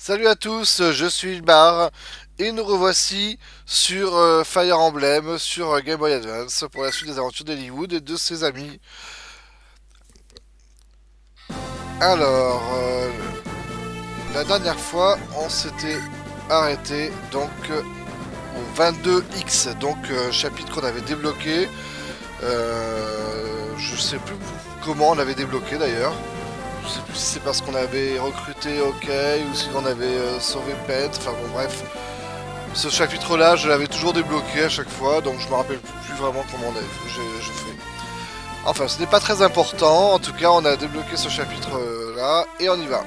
Salut à tous, je suis Ilbar et nous revoici sur Fire Emblem sur Game Boy Advance pour la suite des aventures d'Hollywood et de ses amis. Alors, la dernière fois, on s'était arrêté donc au 22X, donc chapitre qu'on avait débloqué. Je sais plus comment on l'avait débloqué d'ailleurs. Je sais plus si c'est parce qu'on avait recruté OK ou si on avait sauvé Pet. Enfin bon, bref. Ce chapitre-là, je l'avais toujours débloqué à chaque fois, donc je me rappelle plus vraiment comment je fais. Enfin, ce n'est pas très important. En tout cas, on a débloqué ce chapitre-là et on y va.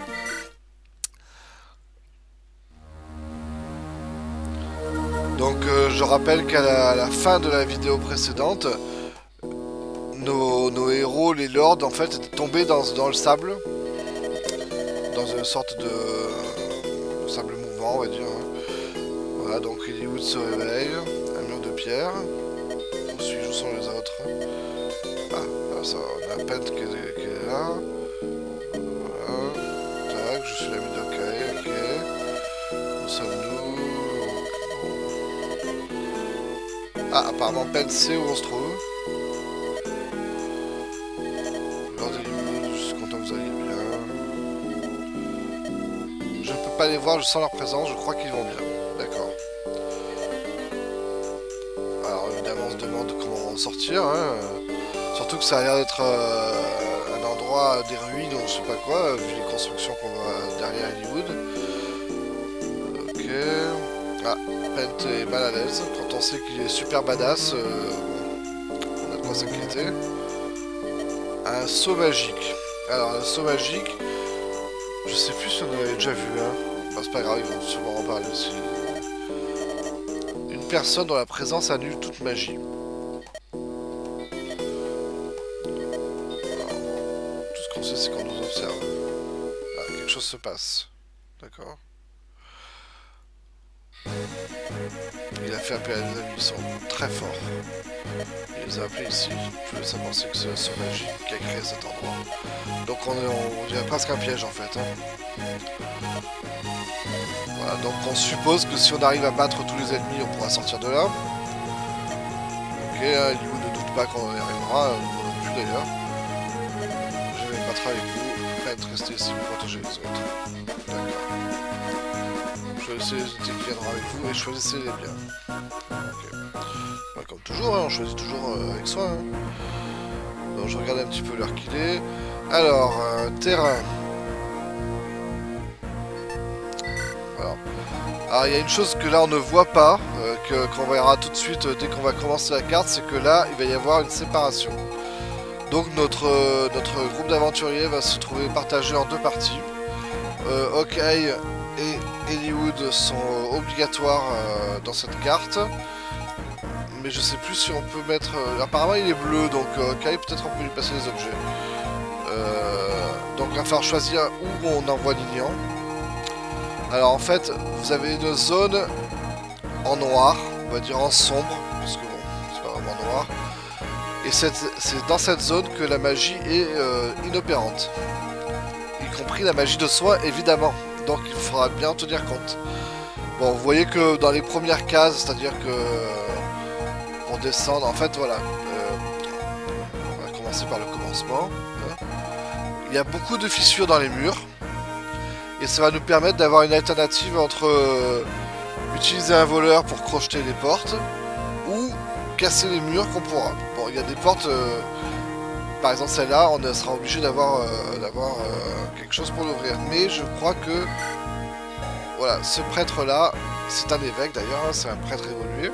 Donc, je rappelle qu'à la fin de la vidéo précédente, nos héros, les lords, en fait, étaient tombés dans le sable, dans une sorte de sable mouvant, on va dire. Voilà, donc Hollywood se réveille, un mur de pierre. Où suis-je, où sont les autres? Ah, ça, on a Pent qui est là. Voilà. Tac, je suis l'ami d'Ok, ok. Où sommes-nous? Ah, apparemment Pent sait où on se trouve. Lord Hollywood, je suis content que vous alliez bien. Je ne peux pas les voir, je sens leur présence, je crois qu'ils vont bien. D'accord. Alors évidemment on se demande comment en sortir, hein. Surtout que ça a l'air d'être un endroit, des ruines ou je sais pas quoi, vu les constructions qu'on voit derrière Hollywood. Ok. Ah, Pent est mal à l'aise. Quand on sait qu'il est super badass, on a de quoi s'inquiéter. Un saut magique. Alors un saut magique, je sais plus si on en avait déjà vu, hein. Bah, c'est pas grave, ils vont sûrement en parler aussi. Une personne dont la présence annule toute magie. Tout ce qu'on sait, c'est qu'on nous observe. Ah, quelque chose se passe. D'accord. Il a fait appel à des amis, ils sont très forts. Il les a appelés ici. Je laisse à penser que c'est ce magique qui a créé cet endroit. Donc on dirait presque un piège en fait, hein. Voilà, donc on suppose que si on arrive à battre tous les ennemis, on pourra sortir de là. Ok, hein, Liu ne doute pas qu'on y arrivera, moi non plus d'ailleurs. Je vais me battre avec vous. Faites rester ici pour protéger les autres. D'accord. Choisissez les unités qui viendront avec vous et choisissez les biens. Ok. Bah, comme toujours, hein, on choisit toujours avec soin, hein. Donc je regarde un petit peu l'heure qu'il est. Alors, terrain. Alors il y a une chose que là on ne voit pas, qu'on verra tout de suite dès qu'on va commencer la carte, c'est que là il va y avoir une séparation. Donc notre groupe d'aventuriers va se trouver partagé en deux parties. Hawkeye et Hollywood sont obligatoires dans cette carte. Mais je sais plus si on peut mettre... apparemment il est bleu, donc Hawkeye peut-être on peut lui passer les objets. Donc il va falloir choisir où on envoie Lilian. Alors en fait, vous avez une zone en noir, on va dire en sombre, parce que bon, c'est pas vraiment noir. Et c'est dans cette zone que la magie est inopérante. Y compris la magie de soin, évidemment. Donc il faudra bien en tenir compte. Bon, vous voyez que dans les premières cases, c'est-à-dire que pour descendre, en fait, voilà. On va commencer par le commencement. Il y a beaucoup de fissures dans les murs. Et ça va nous permettre d'avoir une alternative entre utiliser un voleur pour crocheter les portes ou casser les murs qu'on pourra. Bon, il y a des portes, par exemple celle-là, on sera obligé d'avoir quelque chose pour l'ouvrir. Mais je crois que, voilà, ce prêtre-là, c'est un évêque d'ailleurs, hein, c'est un prêtre évolué,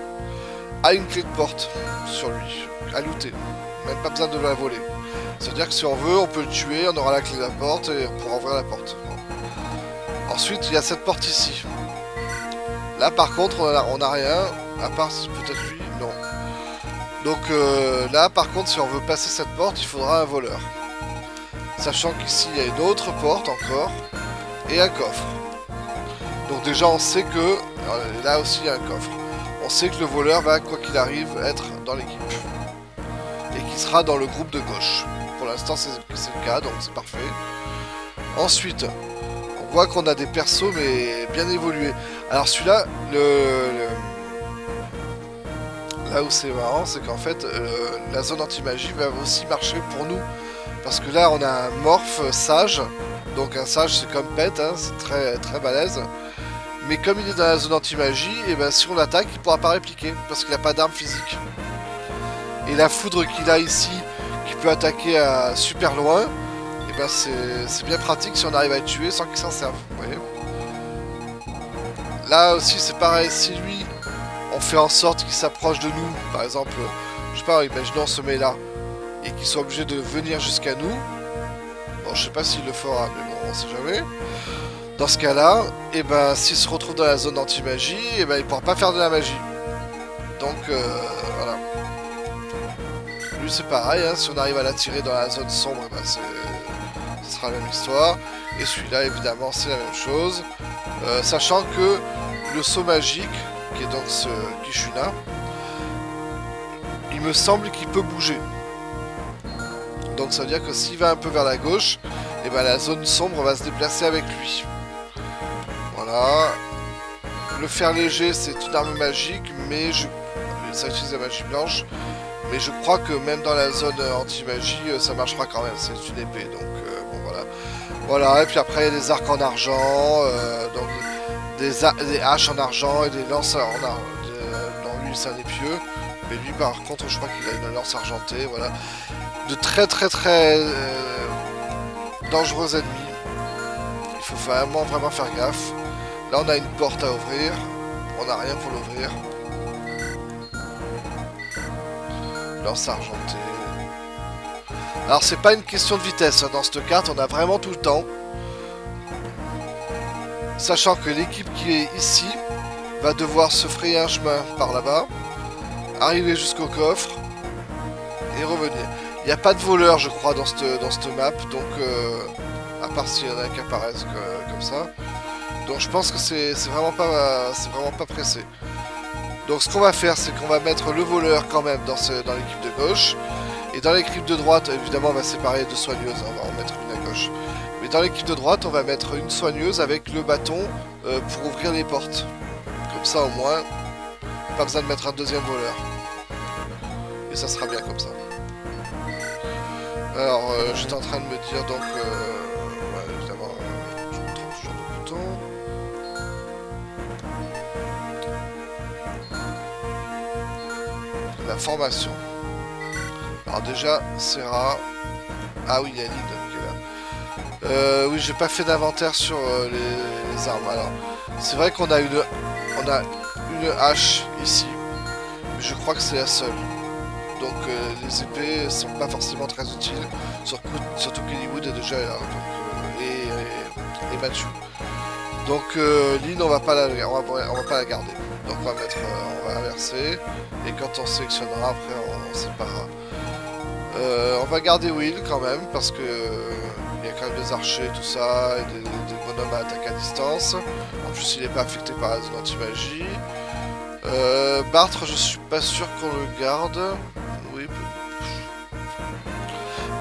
a une clé de porte sur lui, à looter. Même pas besoin de la voler. C'est-à-dire que si on veut, on peut le tuer, on aura la clé de la porte et on pourra ouvrir la porte. Ensuite, il y a cette porte ici. Là, par contre, on a rien. À part peut-être lui, non. Donc là, par contre, si on veut passer cette porte, il faudra un voleur. Sachant qu'ici, il y a une autre porte encore. Et un coffre. Donc déjà, on sait que... là aussi, il y a un coffre. On sait que le voleur va, quoi qu'il arrive, être dans l'équipe. Et qu'il sera dans le groupe de gauche. Pour l'instant, c'est le cas, donc c'est parfait. Ensuite... On voit qu'on a des persos mais bien évolués. Alors celui-là, là où c'est marrant, c'est qu'en fait la zone anti-magie va aussi marcher pour nous. Parce que là on a un morph sage. Donc un sage c'est comme pet, hein, c'est très, très balèze. Mais comme il est dans la zone anti-magie, et ben si on l'attaque, il pourra pas répliquer. Parce qu'il n'a pas d'arme physique. Et la foudre qu'il a ici, qui peut attaquer à super loin, et ben c'est bien pratique si on arrive à le tuer sans qu'il s'en serve. Vous voyez. Là aussi c'est pareil, si lui, on fait en sorte qu'il s'approche de nous, par exemple, je sais pas, imaginons on se met là, et qu'il soit obligé de venir jusqu'à nous. Bon, je sais pas s'il le fera, mais bon, on sait jamais. Dans ce cas-là, et ben s'il se retrouve dans la zone anti-magie, et ben il pourra pas faire de la magie. Donc voilà. Lui c'est pareil, hein, si on arrive à l'attirer dans la zone sombre, ben ce sera la même histoire. Et celui-là évidemment c'est la même chose. Sachant que le saut magique, qui est donc ce Kishuna, il me semble qu'il peut bouger. Donc ça veut dire que s'il va un peu vers la gauche, et ben la zone sombre va se déplacer avec lui. Voilà. Le fer léger c'est une arme magique, mais ça utilise la magie blanche. Mais je crois que même dans la zone anti-magie, ça marchera quand même, c'est une épée, donc bon voilà. Voilà, et puis après il y a des arcs en argent, donc des haches en argent et des lances en argent. Non, lui c'est un épieu, mais lui par contre je crois qu'il a une lance argentée, voilà. De très très très dangereux ennemis. Il faut vraiment faire gaffe. Là on a une porte à ouvrir, on n'a rien pour l'ouvrir. Lance argentée. Alors c'est pas une question de vitesse, hein. Dans cette carte on a vraiment tout le temps. Sachant que l'équipe qui est ici va devoir se frayer un chemin par là-bas, arriver jusqu'au coffre et revenir. Il n'y a pas de voleur je crois dans cette map, donc à part s'il y en a qui apparaissent comme ça. Donc je pense que c'est vraiment pas pressé. Donc ce qu'on va faire, c'est qu'on va mettre le voleur quand même dans l'équipe de gauche. Et dans l'équipe de droite, évidemment on va séparer deux soigneuses, on va en mettre une à gauche. Mais dans l'équipe de droite, on va mettre une soigneuse avec le bâton pour ouvrir les portes. Comme ça au moins, pas besoin de mettre un deuxième voleur. Et ça sera bien comme ça. Alors j'étais en train de me dire donc... ouais, évidemment, je me trompe toujours de bouton. La formation. Alors déjà, Serra. Ah oui, il y a Lynn qui est là. Oui, j'ai pas fait d'inventaire sur les armes. Alors, c'est vrai qu'on a une hache ici, mais je crois que c'est la seule. Donc les épées sont pas forcément très utiles, surtout qu'Hollywood est déjà là, donc, et Mathieu. Donc Lynn, on va pas la garder. Donc on va inverser, et quand on sélectionnera, après on séparera. On va garder Will quand même, parce que il y a quand même des archers, tout ça, et des bonhommes à attaque à distance. En plus il n'est pas affecté par la zone anti-magie. Bartre, je suis pas sûr qu'on le garde. Oui.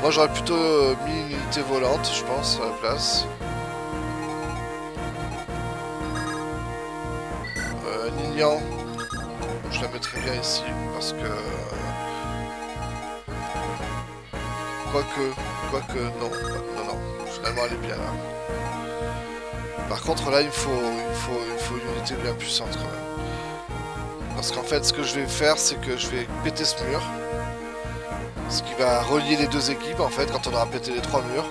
Moi j'aurais plutôt mis une unité volante, je pense, à la place. Ninian, je la mettrais bien ici, parce que... Quoique, non, finalement elle est bien là. Par contre là il me faut une unité bien puissante quand même. Parce qu'en fait ce que je vais faire c'est que je vais péter ce mur. Ce qui va relier les deux équipes en fait quand on aura pété les trois murs.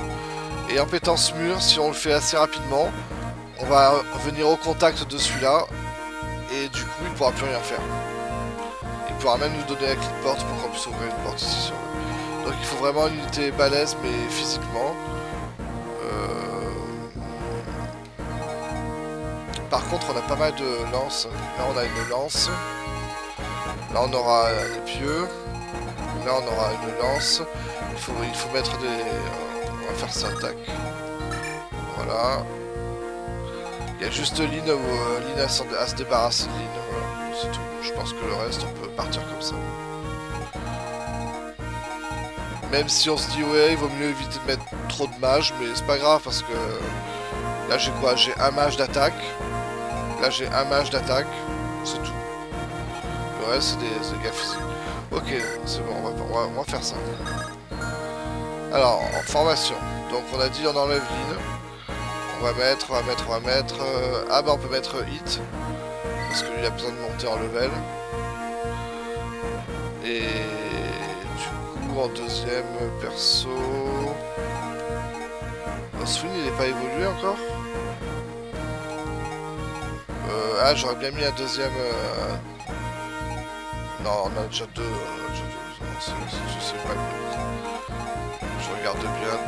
Et en pétant ce mur, si on le fait assez rapidement, on va venir au contact de celui-là. Et du coup il pourra plus rien faire. Il pourra même nous donner la clé de porte pour qu'on puisse ouvrir une porte ici si on veut. Donc il faut vraiment une unité balèze mais physiquement. Par contre on a pas mal de lances. Là on a une lance. Là on aura des pieux. Là on aura une lance. Il faut mettre des... on va faire ça, tac. Voilà. Il y a juste Lynn où Lynn a à se débarrasser de Lynn. Voilà, c'est tout. Je pense que le reste on peut partir comme ça. Même si on se dit ouais il vaut mieux éviter de mettre trop de mages, mais c'est pas grave parce que Là j'ai quoi? J'ai un mage d'attaque. Là j'ai un mage d'attaque. C'est tout. Le reste c'est des dégâts physiques. Ok, c'est bon, on va faire ça. Alors, en formation. Donc on a dit on enlève l'île. On va mettre... ah bah on peut mettre hit. Parce que lui il a besoin de monter en level. Et du coup en deuxième perso... Swin il n'est pas évolué encore. Ah j'aurais bien mis un deuxième... Non on a déjà deux. Je sais pas. Je regarde bien.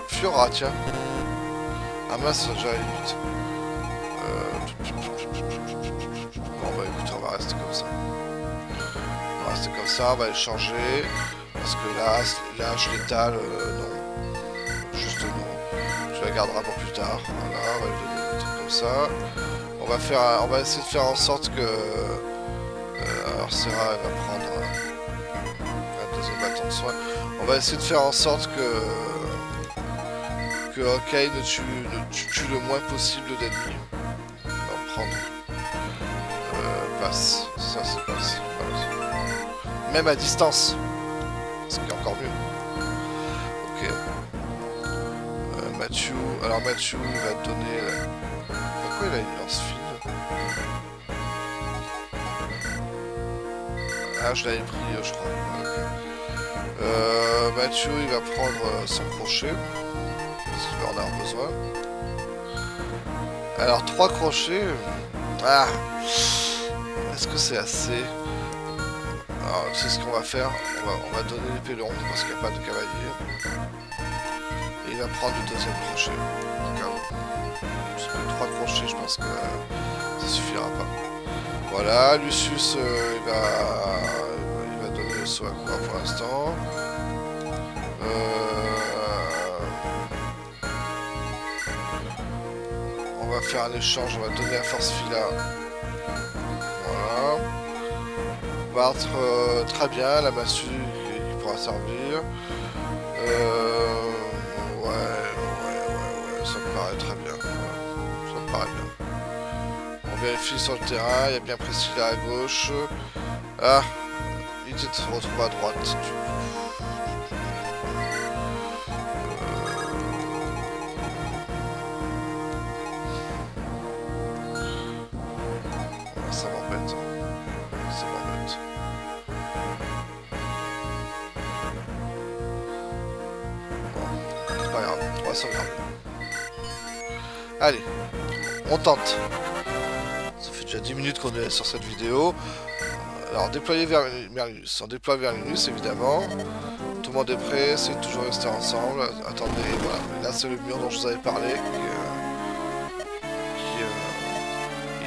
Fiora tiens. Ah mince ça déjà 8. Bon bah écoute on va rester comme ça. On va rester comme ça, on va les changer. Parce que là, l'âge létal, non. Juste non. Je la gardera pour plus tard. Voilà, on va lui donner des trucs comme ça. On va essayer de faire en sorte que... alors Serra elle va prendre un deuxième bâton de soin. On va essayer de faire en sorte que Hawkeye ne tue le moins possible d'ennemis. On va prendre passe. Ça c'est passe. Même à distance. Ce qui est encore mieux. Ok. Mathieu. Alors Mathieu il va te donner... Pourquoi il a une lance fine? Ah je l'avais pris je crois. Okay. Mathieu il va prendre son crochet. Parce qu'il va en avoir besoin. Alors 3 crochets. Ah. Est-ce que c'est assez? Alors c'est ce qu'on va faire. On va donner l'épée longue parce qu'il n'y a pas de cavalier. Et il va prendre le deuxième crochet. Parce que 3 crochets je pense que ça suffira pas. Voilà, Lucius il va donner le saut à quoi pour l'instant. On va faire un échange, on va donner la force fila. Voilà. Battre très bien, la massue qui pourra servir. Ouais, ça me paraît très bien. Ouais, ça me paraît bien. On vérifie sur le terrain, il y a bien Priscilla à gauche. Ah, il se retrouve à droite. Du coup. Ça m'embête. Ça m'embête. Bon, c'est pas grave, on va sauvegarder. Allez, on tente. Ça fait déjà 10 minutes qu'on est sur cette vidéo. Alors, déployer vers Merlinus. On déploie Merlinus, évidemment. Tout le monde est prêt, c'est toujours rester ensemble. Attendez, voilà. Là, c'est le mur dont je vous avais parlé.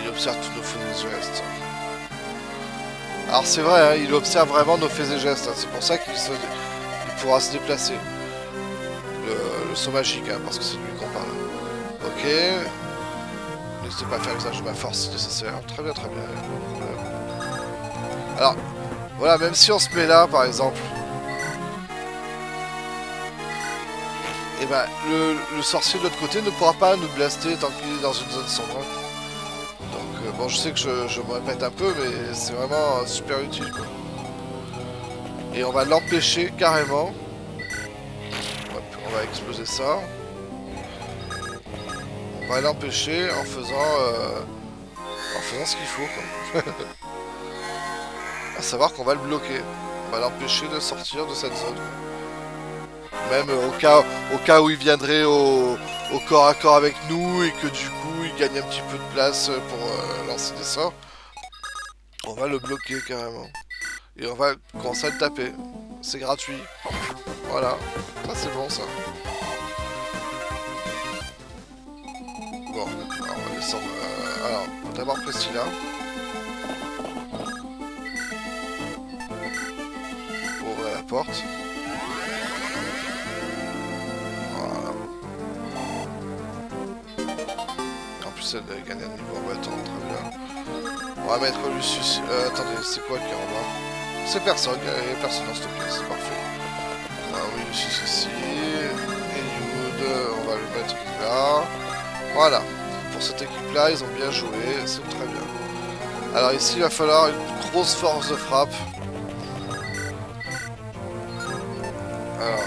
Il observe tous nos faits et gestes. Alors, c'est vrai, hein, il observe vraiment nos faits et gestes. Hein. C'est pour ça qu'il pourra se déplacer. Le saut magique, hein, parce que c'est de lui qu'on parle. Ok. N'hésitez pas à faire usage de ma force si nécessaire. Très bien, très bien. Alors, voilà, même si on se met là, par exemple, et ben, le sorcier de l'autre côté ne pourra pas nous blaster tant qu'il est dans une zone sombre. Donc, bon, je sais que je me répète un peu, mais c'est vraiment super utile, quoi. Et on va l'empêcher carrément. On va exploser ça. On va l'empêcher en faisant ce qu'il faut, quoi. À savoir qu'on va le bloquer. On va l'empêcher de sortir de cette zone. Même au cas où il viendrait au corps à corps avec nous et que du coup il gagne un petit peu de place pour lancer des sorts. On va le bloquer carrément. Et on va commencer à le taper. C'est gratuit. Voilà. Ça c'est bon ça. Bon, alors on va descendre. Alors, on va d'abord Priscilla. Pour ouvrir la porte. Voilà. En plus, elle a gagné un niveau en bâton, très bien. On va mettre Lucius. Attendez, c'est quoi qui est en bas? C'est personne, il n'y a personne dans cette pièce, c'est parfait. Ah oui, Lucius ici. Eliud, on va le mettre là. Voilà. Pour cette équipe-là, ils ont bien joué, c'est très bien. Alors ici, il va falloir une grosse force de frappe. Alors...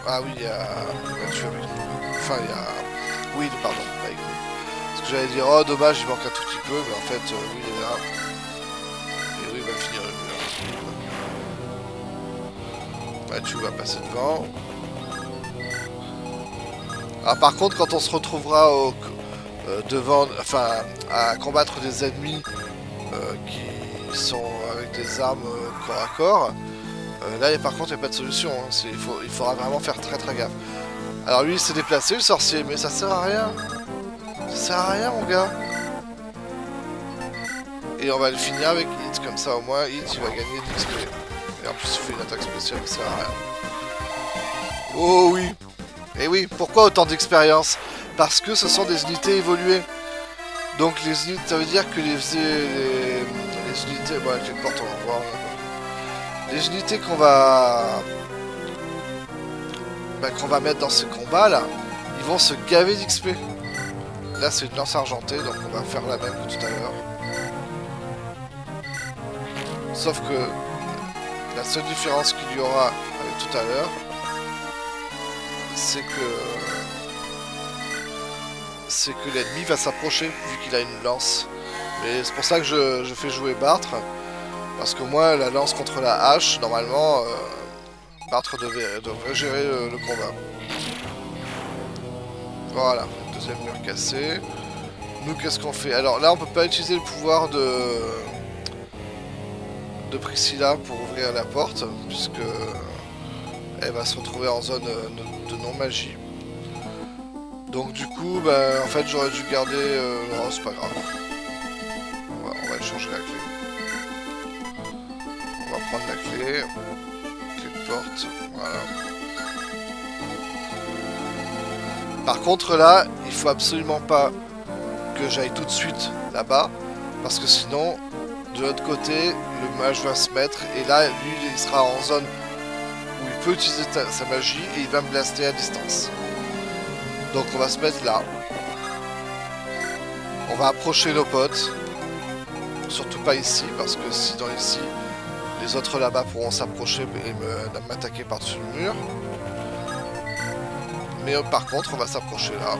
Ah oui, il y a... Enfin, il y a... Oui, pardon. Parce que j'allais dire, oh dommage, il manque un tout petit peu, mais en fait, oui, il est là. Et oui, il va finir le mur. Mathieu va passer devant. Ah, par contre, quand on se retrouvera devant, enfin, à combattre des ennemis qui sont avec des armes corps à corps, là, par contre, il n'y a pas de solution. Hein. Il faudra vraiment faire très très gaffe. Alors lui, il s'est déplacé, le sorcier, mais ça sert à rien. Ça sert à rien, mon gars. Et on va le finir avec Hit, comme ça au moins Hit il va gagner de l'XP. Et en plus il fait une attaque spéciale, ça sert à rien. Oh oui. Et oui, pourquoi autant d'expérience? Parce que ce sont des unités évoluées. Donc les unités, ça veut dire que les unités... Bon avec les portes on va voir. Les unités qu'on va mettre dans ces combats là, ils vont se gaver d'XP. Là c'est une lance argentée, donc on va faire la même que tout à l'heure. Sauf que la seule différence qu'il y aura avec tout à l'heure, c'est que l'ennemi va s'approcher vu qu'il a une lance. Mais c'est pour ça que je fais jouer Bartre. Parce que moi, la lance contre la hache, normalement, Bartre devrait gérer le combat. Voilà, deuxième mur cassé. Nous, qu'est-ce qu'on fait? Alors là, on peut pas utiliser le pouvoir de Priscilla pour ouvrir la porte, puisque elle va se retrouver en zone de non-magie. Donc du coup, en fait, j'aurais dû garder... non, c'est pas grave. On va changer la clé. On va prendre la clé. Clé de porte, voilà. Par contre là, il faut absolument pas que j'aille tout de suite là-bas, parce que sinon, de l'autre côté, le mage va se mettre, et là, lui, il sera en zone où il peut utiliser sa magie, et il va me blaster à distance. Donc on va se mettre là. On va approcher nos potes. Surtout pas ici, parce que si dans ici, les autres là-bas pourront s'approcher et m'attaquer par-dessus le mur. Mais par contre, on va s'approcher là.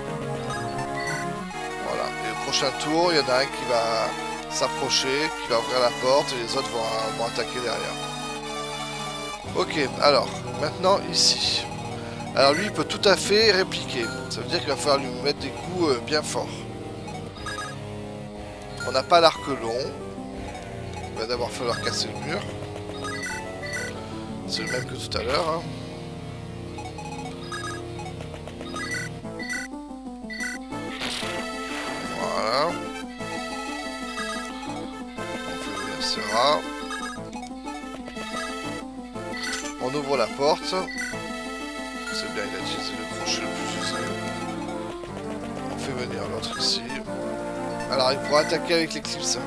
Voilà. Et au prochain tour, il y en a un qui va s'approcher, qui va ouvrir la porte, et les autres vont attaquer derrière. Ok, alors, maintenant ici. Alors lui, il peut tout à fait répliquer. Ça veut dire qu'il va falloir lui mettre des coups bien forts. On n'a pas l'arc long. Il va d'abord falloir casser le mur. C'est le même que tout à l'heure. Hein. Voilà. On fait venir Serra. On ouvre la porte. C'est bien, il a utilisé le crochet le plus usé. On fait venir l'autre ici. Alors il pourra attaquer avec l'éclipse.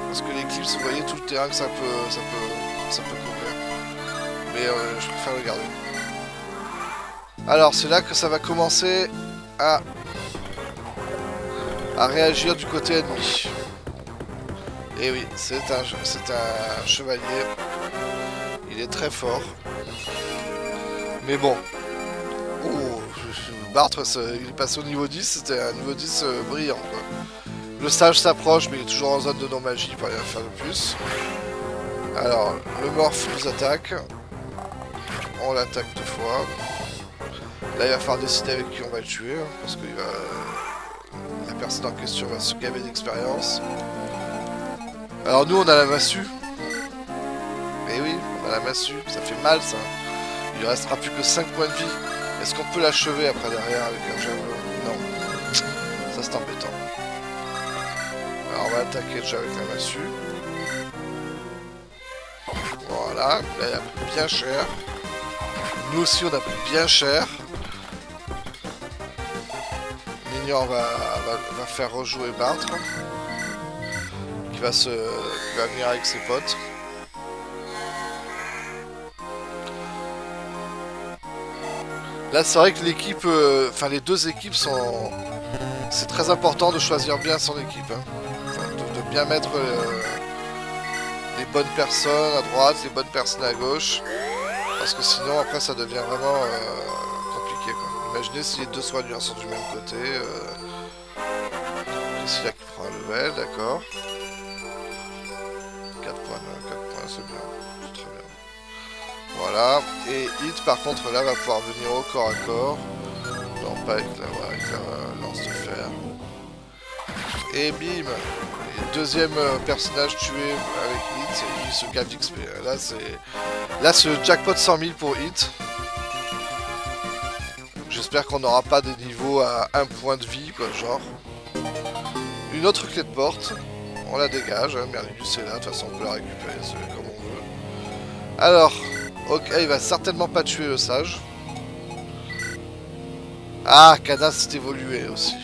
Parce que l'éclipse, vous voyez tout le terrain que ça peut couvrir. Mais je préfère le garder. Alors c'est là que ça va commencer à réagir du côté ennemi. Et oui, c'est un chevalier. Il est très fort. Mais bon. Oh, Bartre, il est passé au niveau 10, c'était un niveau 10 brillant, quoi. Le sage s'approche, mais il est toujours en zone de non-magie, il peut rien faire de plus. Alors, le morph nous attaque. On l'attaque 2 fois. Là, il va falloir décider avec qui on va le tuer, hein, parce que la personne en question va se gaver d'expérience. Alors nous, on a la massue. Mais oui, on a la massue, ça fait mal, ça. Il ne restera plus que 5 points de vie. Est-ce qu'on peut l'achever après derrière avec un javelot? Non. Ça c'est embêtant. Alors on va attaquer déjà avec la massue. Voilà. Là il a pris bien cher. Nous aussi on a pris bien cher. Mignon va faire rejouer Bartre. Qui va venir avec ses potes. Là, c'est vrai que l'équipe, enfin les deux équipes sont... C'est très important de choisir bien son équipe. Hein. Enfin, de bien mettre les bonnes personnes à droite, les bonnes personnes à gauche. Parce que sinon, après, ça devient vraiment compliqué. Quoi. Imaginez si les deux soigneurs sont du même côté. Ici, là qui prend un level, d'accord. 4 points, c'est bien. C'est très bien. Voilà. Et Hit, par contre, là, va pouvoir venir au corps à corps. Non, pas avec la lance de fer. Et bim! Et deuxième personnage tué avec Hit, il se gagne d'XP. Là, c'est le jackpot 100 000 pour Hit. J'espère qu'on n'aura pas des niveaux à 1 point de vie, quoi, genre. Une autre clé de porte. On la dégage, hein. Merlinus est là, de toute façon on peut la récupérer comme on veut. Alors, ok, il va certainement pas tuer le sage. Ah, Canas s'est évolué aussi.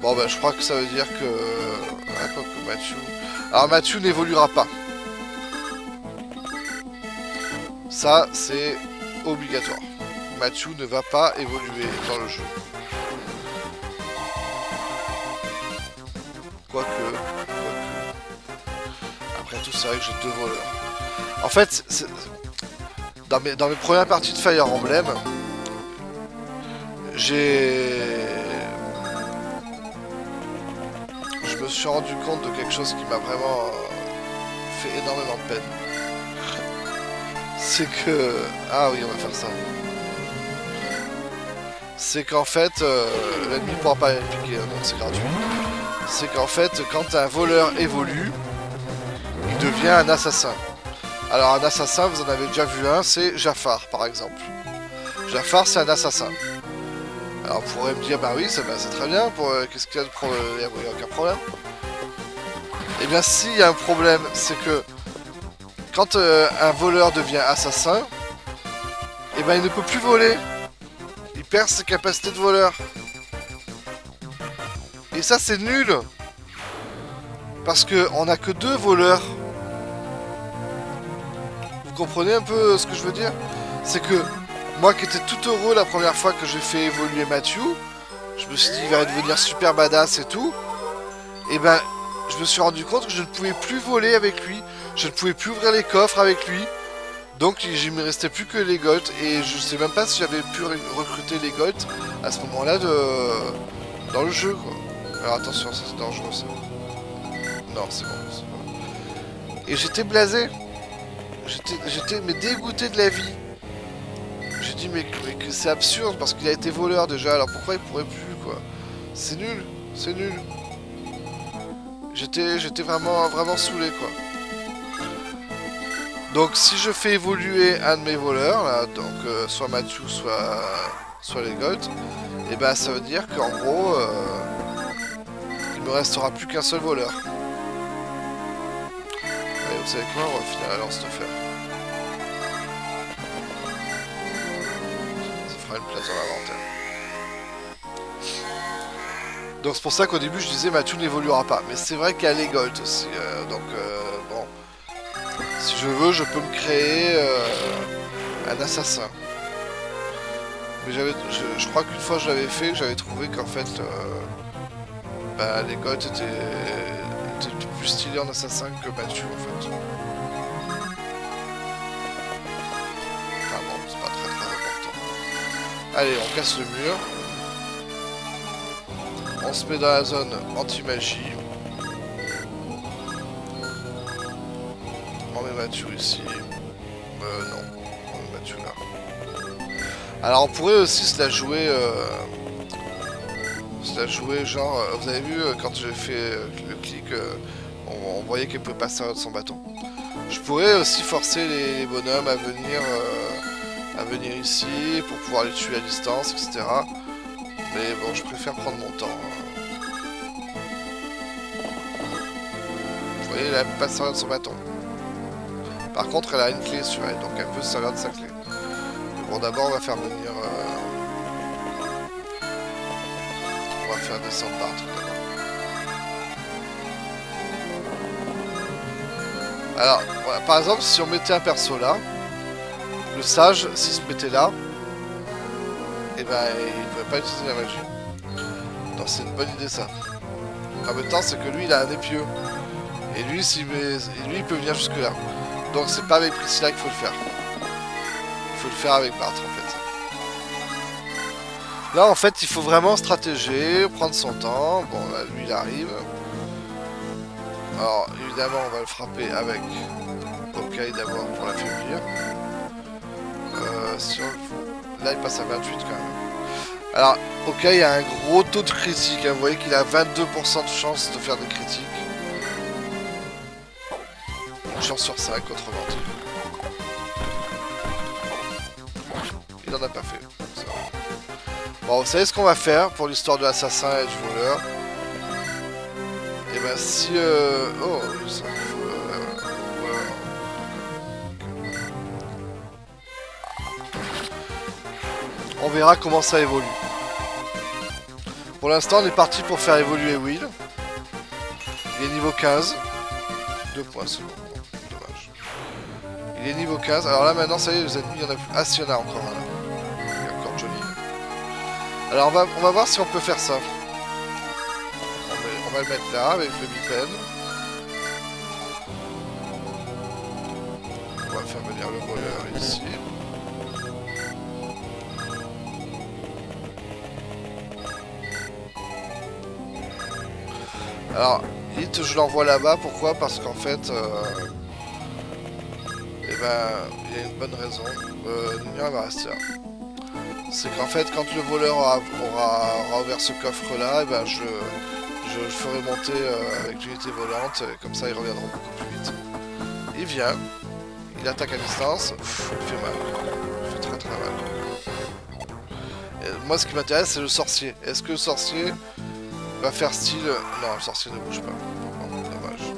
Bon bah je crois que ça veut dire que... Ah, quoi que Mathieu... Alors Mathieu n'évoluera pas. Ça c'est obligatoire. Mathieu ne va pas évoluer dans le jeu. Quoique... Après tout c'est vrai que j'ai deux voleurs. En fait, dans mes premières parties de Fire Emblem, je me suis rendu compte de quelque chose qui m'a vraiment fait énormément de peine. C'est que... Ah oui, on va faire ça. C'est qu'en fait, l'ennemi ne pourra pas piquer, donc c'est gratuit. C'est qu'en fait, quand un voleur évolue, il devient un assassin. Alors un assassin, vous en avez déjà vu un, c'est Jafar par exemple. Jafar c'est un assassin. Alors on pourrait me dire, bah oui, c'est très bien, qu'est-ce qu'il y a de problème? Il n'y a aucun problème. Eh bien si, il y a un problème, c'est que quand un voleur devient assassin, eh ben il ne peut plus voler. Il perd ses capacités de voleur. Et ça c'est nul. Parce que on n'a que 2 voleurs. Vous comprenez un peu ce que je veux dire? C'est que moi qui étais tout heureux la première fois que j'ai fait évoluer Mathieu, je me suis dit il va devenir super badass et tout. Et ben je me suis rendu compte que je ne pouvais plus voler avec lui. Je ne pouvais plus ouvrir les coffres avec lui. Donc il me restait plus que les Gold. Et je sais même pas si j'avais pu recruter les Gold à ce moment-là dans le jeu quoi. Alors attention, ça c'est dangereux ça. Non c'est bon. Et j'étais blasé. J'étais mais dégoûté de la vie. J'ai dit mais que c'est absurde parce qu'il a été voleur déjà, alors pourquoi il pourrait plus quoi? C'est nul, c'est nul. J'étais vraiment saoulé quoi. Donc si je fais évoluer un de mes voleurs, là, donc soit Mathieu, soit les Gold, et ben ça veut dire qu'en gros il me restera plus qu'un seul voleur. Allez, vous savez quoi, on va finir la lance de fer. Une place dans l'inventaire. Donc c'est pour ça qu'au début je disais Mathieu n'évoluera pas. Mais c'est vrai qu'il y a les Gold aussi. Donc bon. Si je veux, je peux me créer un assassin. Mais je crois qu'une fois je l'avais fait, j'avais trouvé qu'en fait les Gold étaient plus stylés en assassin que Mathieu en fait. Allez, on casse le mur. On se met dans la zone anti-magie. On met Mathieu ici. Non. On met Mathieu là. Alors on pourrait aussi se la jouer... genre... vous avez vu, quand j'ai fait le clic, on voyait qu'elle pouvait passer de son bâton. Je pourrais aussi forcer les bonhommes à venir ici pour pouvoir les tuer à distance, etc. Mais bon, je préfère prendre mon temps. Vous voyez, elle pas servir de son bâton. Par contre, elle a une clé sur elle, donc elle peut se servir de sa clé. Bon, d'abord, on va faire venir... On va faire descendre par truc d'abord. Alors, voilà, par exemple, si on mettait un perso là, le sage, s'il se mettait là, et ben il ne pouvait pas utiliser la magie. Donc c'est une bonne idée ça. En même temps, c'est que lui il a un épieu. Et lui, lui il peut venir jusque là. Donc c'est pas avec Priscilla qu'il faut le faire. Il faut le faire avec Bart en fait. Là en fait il faut vraiment stratéger, prendre son temps. Bon là lui il arrive. Alors évidemment on va le frapper avec OK d'abord pour l'affaiblir. Si on... Là il passe à 28 quand même. Alors OK il y a un gros taux de critique. Hein. Vous voyez qu'il a 22% de chance de faire des critiques. Une chance sur 5 autrement dit. Il en a pas fait. Bon, vous savez ce qu'on va faire pour l'histoire de l'assassin et du voleur. Et ben si... Oh, ça on verra comment ça évolue. Pour l'instant, on est parti pour faire évoluer Will. Il est niveau 15. 2 points seulement. Dommage. Il est niveau 15. Alors là, maintenant, ça y est, les ennemis, il y en a plus. Ah, si, il y en a encore un là. Il y a encore Johnny. Alors on va voir si on peut faire ça. On va le mettre là avec le bipède. On va faire venir le voleur ici. Alors, Hit, je l'envoie là-bas. Pourquoi? Parce qu'en fait, eh ben, il y a une bonne raison. Numéro va rester là. C'est qu'en fait, quand le voleur aura ouvert ce coffre-là, eh ben, je le ferai monter avec l'unité volante, et comme ça ils reviendront beaucoup plus vite. Il vient, il attaque à distance, il fait mal, il fait très très mal. Et moi ce qui m'intéresse c'est le sorcier. Est-ce que le sorcier va faire style... Non, le sorcier ne bouge pas. Oh, dommage.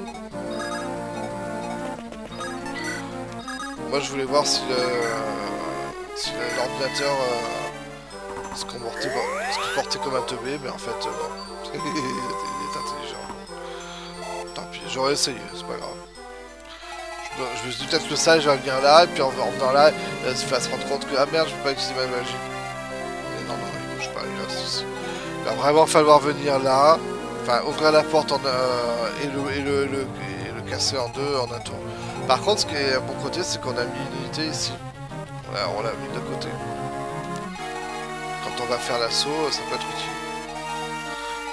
Moi je voulais voir si l'ordinateur se comportait comme un teubé, mais en fait non. Il est intelligent. Tant pis, j'aurais essayé, c'est pas grave. Je me suis dit peut-être que ça, je vais venir là, et puis en venant là, il va se rendre compte que ah merde, je peux pas utiliser ma magie. Mais non, il bouge pas, il reste ici. Il va vraiment falloir venir là, enfin ouvrir la porte et le casser en deux en un tour. Par contre, ce qui est à bon côté, c'est qu'on a mis une unité ici. Voilà, on l'a mis de côté. Quand on va faire l'assaut, ça peut être utile.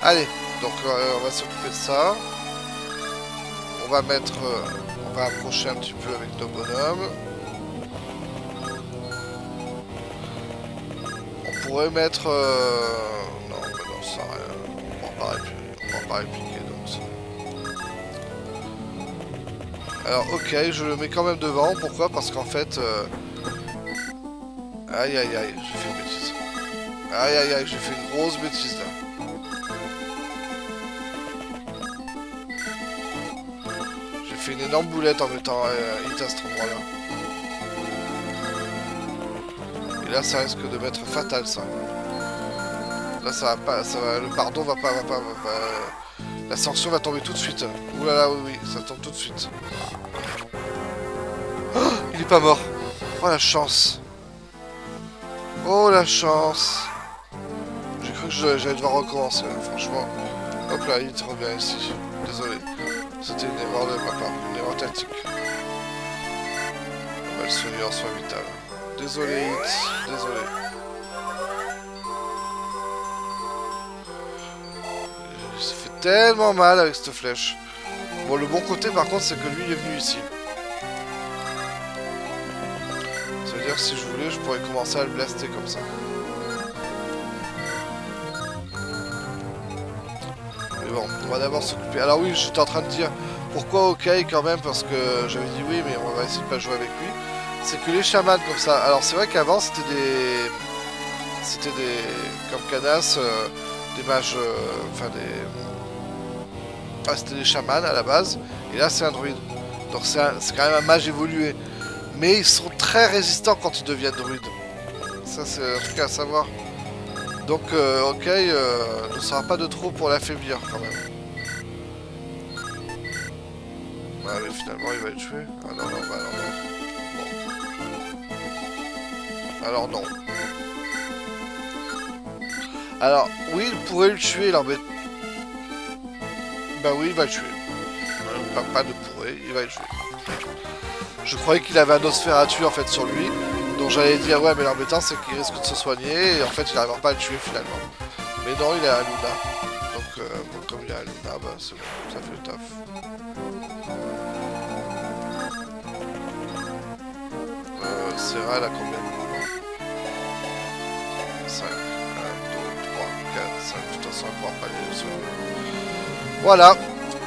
Allez, donc on va s'occuper de ça. On va mettre... on va approcher un petit peu avec nos bonhommes. On pourrait mettre... Non, mais non, ça rien. On va pas répliquer, donc ça... Alors, ok, je le mets quand même devant. Pourquoi? Parce qu'en fait... Aïe, aïe, aïe, j'ai fait une bêtise. Aïe, aïe, aïe, j'ai fait une grosse bêtise, là. J'ai fait une énorme boulette en mettant hit à cet endroit-là. Et là, ça risque de m'être fatal, ça. Là, ça va pas... le pardon va pas... La sanction va tomber tout de suite. Ouh là là, oui, oui, ça tombe tout de suite. Oh, il est pas mort. Oh, la chance. Oh, la chance. J'ai cru que j'allais devoir recommencer, hein, franchement. Hop là, il revient ici. Désolé. C'était une erreur de ma part, une erreur tactique. On va le soigner en soin vital. Désolé, Hit. Désolé. Ça fait tellement mal avec cette flèche. Bon, le bon côté, par contre, c'est que lui, il est venu ici. Ça veut dire que si je voulais, je pourrais commencer à le blaster comme ça. Mais bon, on va d'abord s'occuper. Alors oui, j'étais en train de dire pourquoi OK quand même, parce que j'avais dit oui, mais on va essayer de pas jouer avec lui. C'est que les chamans comme ça... Alors c'est vrai qu'avant, c'était des... Comme Canas, des mages... Enfin des... Ah, c'était des chamans à la base, et là c'est un druide. Donc c'est quand même un mage évolué. Mais ils sont très résistants quand ils deviennent druides. Ça c'est un truc à savoir. Donc OK, ne sera pas de trop pour l'affaiblir quand même. Ouais, mais finalement il va être tué. Ah non, non, bah non, non. Bon. Alors non. Alors, oui, il pourrait le tuer, l'embête. Bah oui, il va le tuer. Pas de pourrait, il va le tuer. Je croyais qu'il avait un Nosferatu en fait sur lui. Donc j'allais dire ouais mais l'embêtant c'est qu'il risque de se soigner et en fait il n'arrivera pas à le tuer finalement. Mais non il a un Luna. Donc bon, comme il a un Luna, bah c'est bon, ça fait le taf. Serra elle a combien de mouvements? 5, 1, 2, 3, 4, 5, de toute façon elle pourra pas les soigner. Voilà,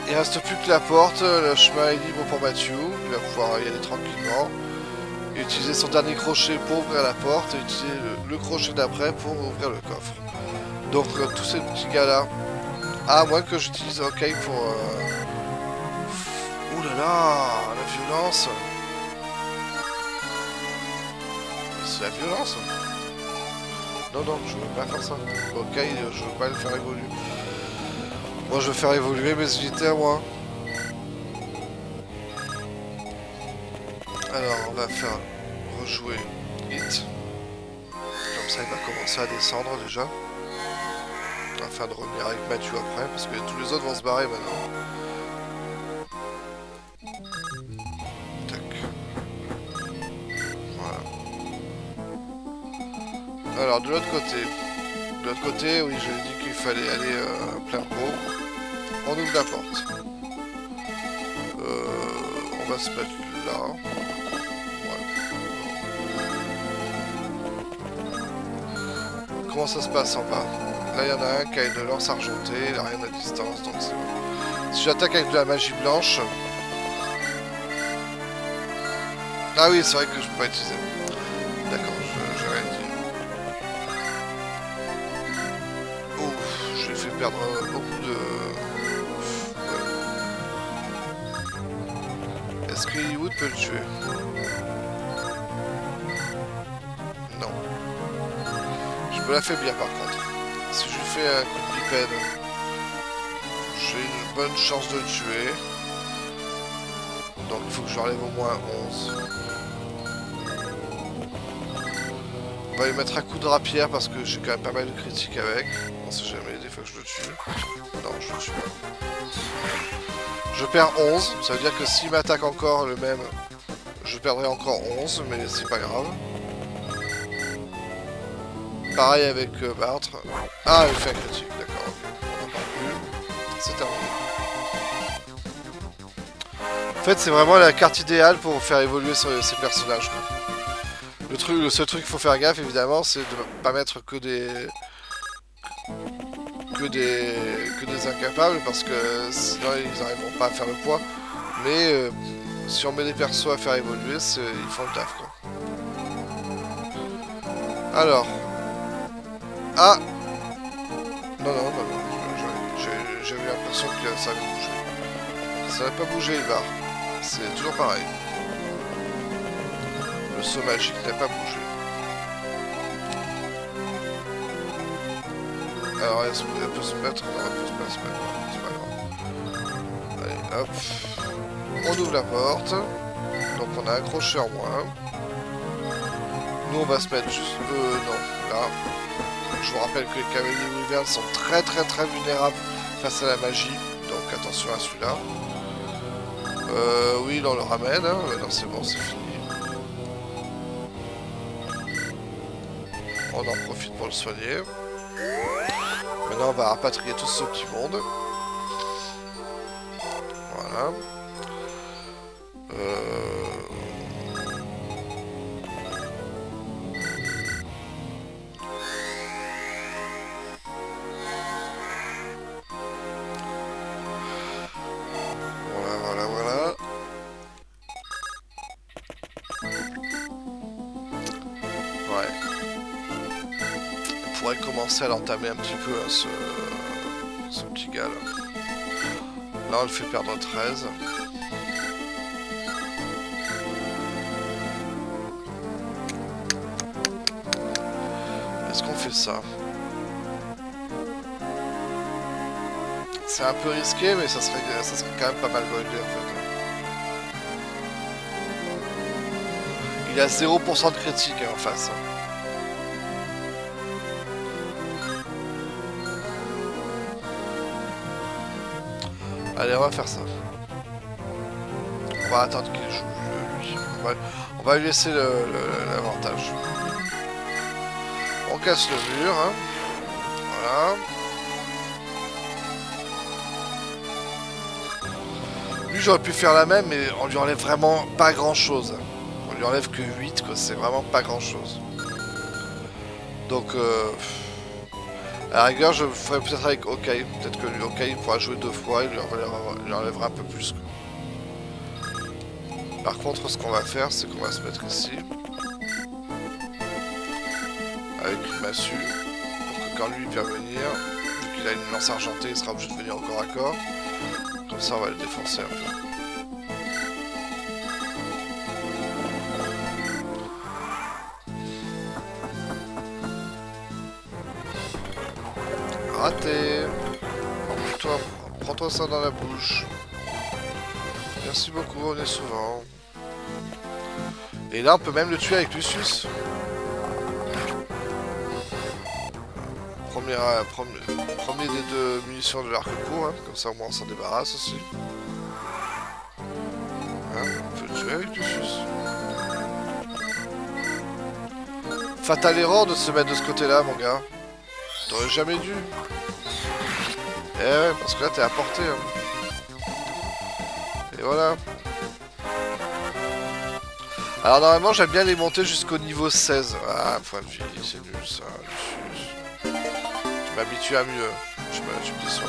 il reste plus que la porte, le chemin est libre pour Mathieu, il va pouvoir y aller tranquillement. Et utiliser son dernier crochet pour ouvrir la porte et utiliser le crochet d'après pour ouvrir le coffre. Donc tous ces petits gars là, à moins que j'utilise OK pour... Ouh là là, la violence. C'est la violence. Non, non, je veux pas faire ça. OK, je veux pas le faire évoluer. Moi je veux faire évoluer mes unités à moi. Alors on va faire rejouer Hit. Comme ça il va commencer à descendre déjà. Afin de revenir avec Mathieu après, parce que tous les autres vont se barrer maintenant. Tac. Voilà. Alors de l'autre côté. De l'autre côté, oui j'ai dit qu'il fallait aller plein pot. On ouvre la porte. On va se mettre là. Comment ça se passe en bas? Là, il y en a un qui a une lance argentée, il n'a rien à distance, donc c'est bon. Si j'attaque avec de la magie blanche... Ah oui, c'est vrai que je peux pas utiliser. D'accord, j'ai rien dit. Ouf, j'ai fait perdre beaucoup de... Ouais. Est-ce que Hollywood peut le tuer? Non. Je peux l'affaiblir par contre. Si je fais un coup de pipette, j'ai une bonne chance de le tuer. Donc il faut que je enlève au moins 11. On va lui mettre un coup de rapière parce que j'ai quand même pas mal de critiques avec. On sait jamais, des fois que je le tue. Non, je le tue pas. Je perds 11, ça veut dire que s'il m'attaque encore le même, je perdrai encore 11, mais c'est pas grave. Pareil avec Bartre. Ah, il fait un critique, d'accord, ok. On n'entend plus. C'est terminé. En fait, c'est vraiment la carte idéale pour faire évoluer ces personnages, quoi. Le seul truc qu'il faut faire gaffe, évidemment, c'est de ne pas mettre que des incapables, parce que sinon ils n'arriveront pas à faire le poids. Mais si on met des persos à faire évoluer, ils font le taf, quoi. Alors... Ah! Non, non, non, non. J'ai eu l'impression que ça avait bougé. Ça n'a pas bougé, le bar. C'est toujours pareil. Le saut magique n'a pas bougé. Alors, elle peut se mettre... Non, elle peut pas se mettre. C'est pas grave. Allez, hop. On ouvre la porte. Donc, on a un crochet en moins. Nous, on va se mettre juste... non, là. Je vous rappelle que les cavaliers Wyvern sont très vulnérables face à la magie, donc attention à celui-là. Oui, on le ramène, hein. Non c'est bon, c'est fini. On en profite pour le soigner. Maintenant on va rapatrier tout ce petit monde. Voilà. À l'entamer un petit peu hein, ce petit gars là. Là on le fait perdre 13. Est-ce qu'on fait ça? C'est un peu risqué mais ça serait quand même pas mal goldé en fait. Il a 0% de critique hein, en face. Allez, on va faire ça. On va attendre qu'il joue, lui. On va lui laisser l'avantage. On casse le mur, hein. Voilà. Lui, j'aurais pu faire la même, mais on lui enlève vraiment pas grand-chose. On lui enlève que 8, quoi. C'est vraiment pas grand-chose. Donc, à la rigueur, je ferais peut-être avec OK. Peut-être que lui, OK, il pourra jouer 2 fois, il lui enlèvera un peu plus, quoi. Par contre, ce qu'on va faire, c'est qu'on va se mettre ici. Avec une massue. Pour que quand lui, il peut venir, vu qu'il a une lance argentée, il sera obligé de venir au corps à corps. Comme ça, on va le défoncer un peu. Raté. Prends-toi ça dans la bouche. Merci beaucoup, on est souvent. Et là, on peut même le tuer avec Lucius. Premier des 2 munitions de l'arc court, hein. Comme ça au moins on s'en débarrasse aussi. Hein, on peut le tuer avec Lucius. Fatal erreur de se mettre de ce côté-là, mon gars. T'aurais jamais dû. Eh ouais, parce que là t'es à portée. Hein. Et voilà. Alors normalement j'aime bien les monter jusqu'au niveau 16. Ah, point de vie, c'est nul ça. Je m'habitue à mieux. Tu me dis ça.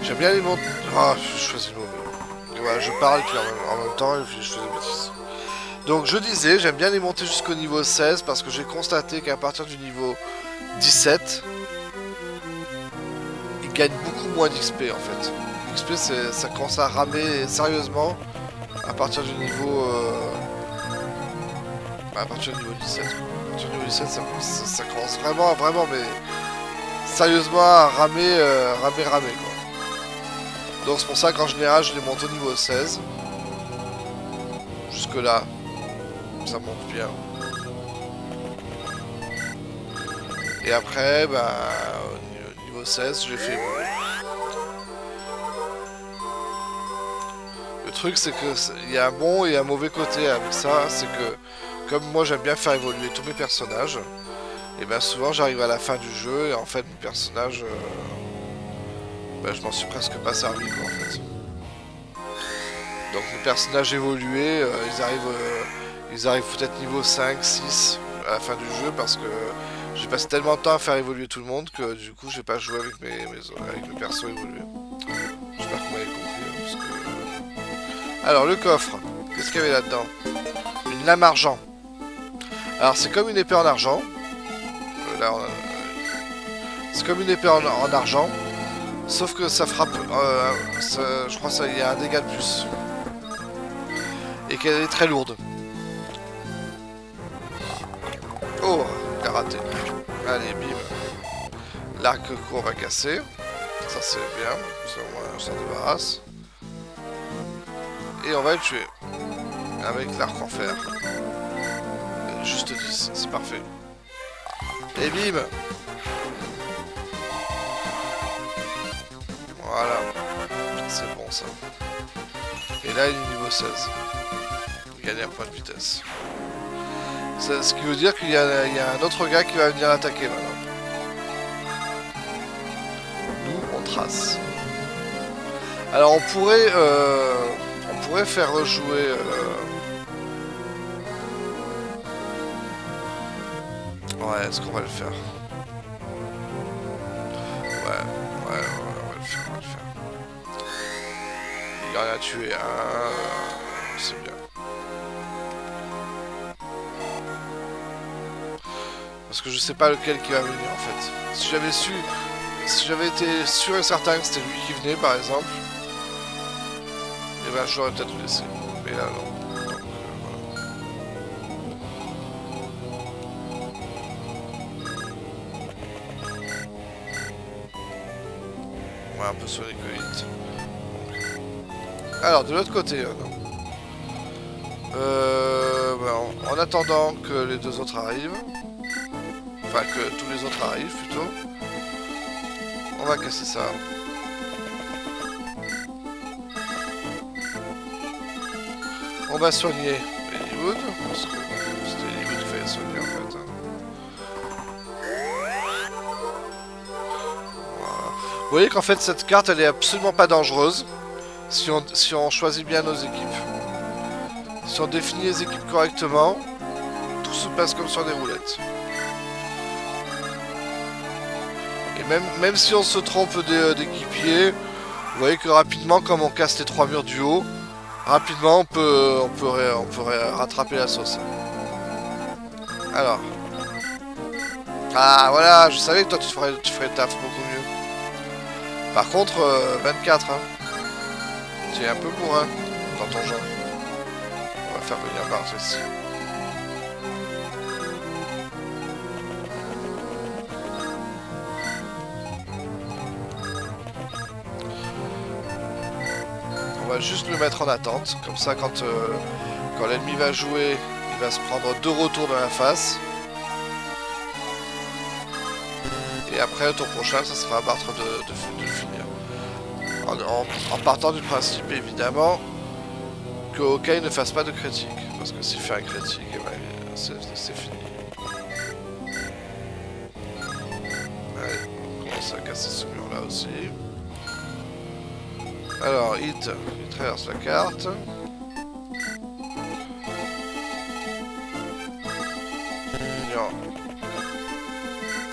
J'aime bien les monter. Ah, je choisis le mauvais. Et voilà, je parle puis en même temps je fais des bêtises. Donc je disais, j'aime bien les monter jusqu'au niveau 16 parce que j'ai constaté qu'à partir du niveau 17, ils gagnent beaucoup moins d'XP en fait. L'XP ça commence à ramer sérieusement à partir du niveau... à partir du niveau 17. À partir du niveau 17, ça commence vraiment, mais sérieusement à ramer quoi. Donc c'est pour ça qu'en général je les monte au niveau 16. Jusque là, ça monte bien. Et après, bah, au niveau 16, je les fais évoluer. Le truc c'est que il y a un bon et un mauvais côté avec ça, c'est que comme moi j'aime bien faire évoluer tous mes personnages, et bien souvent j'arrive à la fin du jeu et en fait mes personnages, ben, je m'en suis presque pas servi quoi en fait. Donc mes personnages évolués, ils arrivent peut-être niveau 5, 6 à la fin du jeu parce que j'ai passé tellement de temps à faire évoluer tout le monde que du coup j'ai pas joué avec mes persos évolués. J'espère que vous m'avez compris. Hein, parce que... Alors le coffre, qu'est-ce qu'il y avait là-dedans? Une lame argent. Alors c'est comme une épée en argent. Là, c'est comme une épée en argent. Sauf que ça frappe... je crois qu'il y a un dégât de plus. Et qu'elle est très lourde. Oh, il a raté. Allez, bim. L'arc court va casser. Ça c'est bien. On s'en débarrasse. Et on va le tuer. Avec l'arc en fer. Juste 10, c'est parfait. Et bim. Voilà. C'est bon ça. Et là il est niveau 16. Il gagne un point de vitesse. Ce qui veut dire qu'il y a un autre gars qui va venir attaquer maintenant. Nous on trace. Alors on pourrait faire rejouer ouais, est-ce qu'on va le faire? Ouais, on va le faire, Il en a tué un, c'est bien. Parce que je sais pas lequel qui va venir en fait. Si j'avais été sûr et certain que c'était lui qui venait par exemple, et ben je l'aurais peut-être laissé. Mais là non. Donc, voilà. On va un peu sur les coïtes. Alors de l'autre côté, en attendant que les deux autres arrivent, enfin que tous les autres arrivent plutôt, on va casser ça. On va soigner Hollywood, parce que c'était Hollywood qu'il fallait soigner en fait. Hein. Voilà. Vous voyez qu'en fait cette carte elle est absolument pas dangereuse si on choisit bien nos équipes. Si on définit les équipes correctement, tout se passe comme sur des roulettes. Et même si on se trompe d'équipier, vous voyez que rapidement, comme on casse les 3 murs du haut, rapidement on peut rattraper la sauce. Alors. Ah voilà, je savais que toi tu ferais le taf beaucoup mieux. Par contre, 24, hein. Tu es un peu bourrin dans ton genre. On va faire venir Bart ici. On va juste le mettre en attente. Comme ça, quand l'ennemi va jouer, il va se prendre 2 retours dans la face. Et après, le tour prochain, ça sera à Bart de finir. En partant du principe, évidemment, que Hawkeye ne fasse pas de critique. Parce que s'il fait un critique, eh ben, c'est fini. Allez, on commence à casser ce mur-là aussi. Alors, Hit, il traverse la carte. Mignon.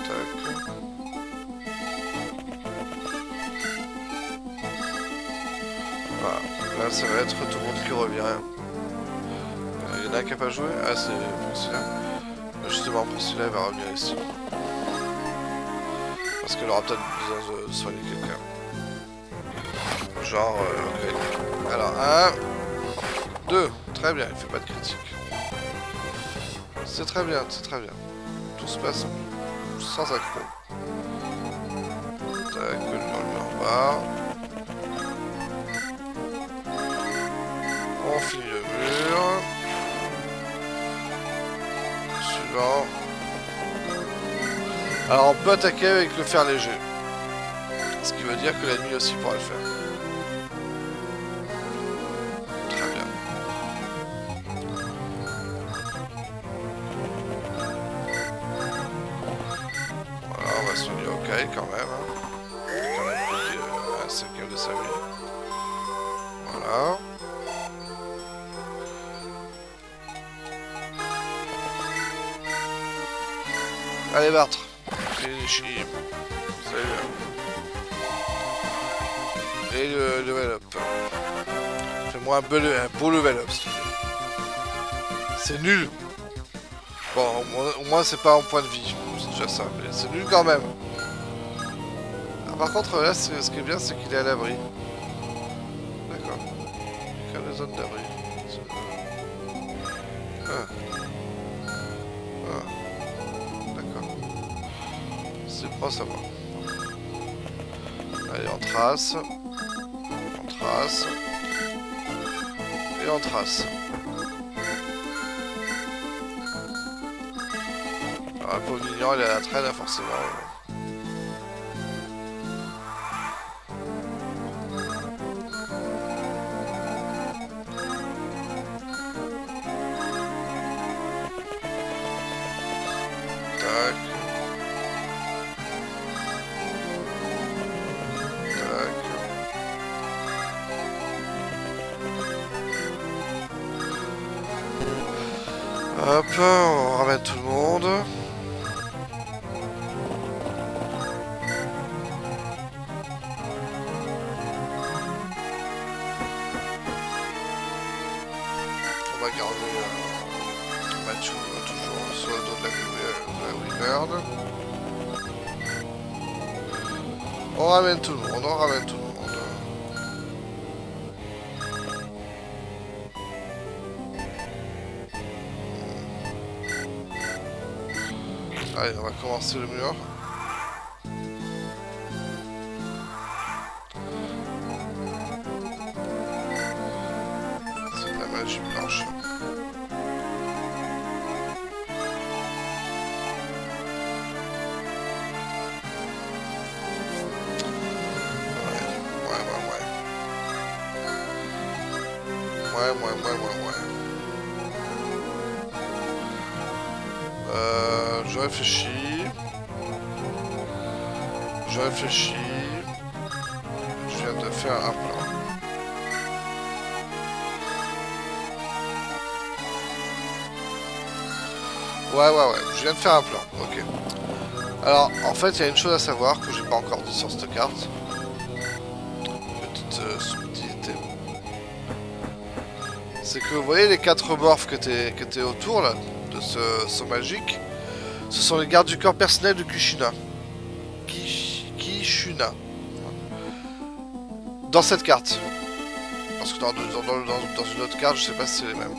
Tac. Voilà. Là, ça va être tout le monde qui revient. Il y en a un qui n'a pas joué. Ah, c'est Priscilla. Justement, Priscilla va revenir ici. Parce qu'elle aura peut-être besoin de soigner quelqu'un. Genre, ok. Alors, 1, 2. Très bien, il fait pas de critique. C'est très bien, c'est très bien. Tout se passe sans accro. Tac, le mur en bas. On finit le mur. Suivant. Alors on peut attaquer avec le fer léger. Ce qui veut dire que l'ennemi aussi pourra le faire. Très bien. Voilà, on va soigner Hawkeye quand même. Hein. Il a quand même pris un 5e de sa vie. Voilà. Allez Bart, finish him. Salut. Et le level up. Fais-moi un beau level up s'il te plaît. C'est nul. Bon, au moins c'est pas en point de vie. C'est déjà ça, mais c'est nul quand même. Ah, par contre là, ce qui est bien, c'est qu'il est à l'abri. D'accord. Il y a des zones d'abri. C'est pas savoir. Allez, on trace. On trace. Et on trace. Alors, un pauvre mignon, il est à la traîne, forcément. Tac. Hop, on ramène tout le monde. On va garder Mathieu toujours sur le dos de la Wyvern. On ramène tout le monde, on ramène tout le monde. Allez, on va commencer le mur. C'est de la magie blanche. Ouais. Je réfléchis. Je réfléchis. Je viens de faire un plan. Ouais. Je viens de faire un plan. Ok. Alors, en fait, il y a une chose à savoir que j'ai pas encore dit sur cette carte. Petite subtilité. C'est que vous voyez les 4 morphes que t'es autour là, de ce saut magique, ce sont les gardes du corps personnel de Kushina. Kishuna. Dans cette carte. Parce que dans une autre carte, je sais pas si c'est les mêmes.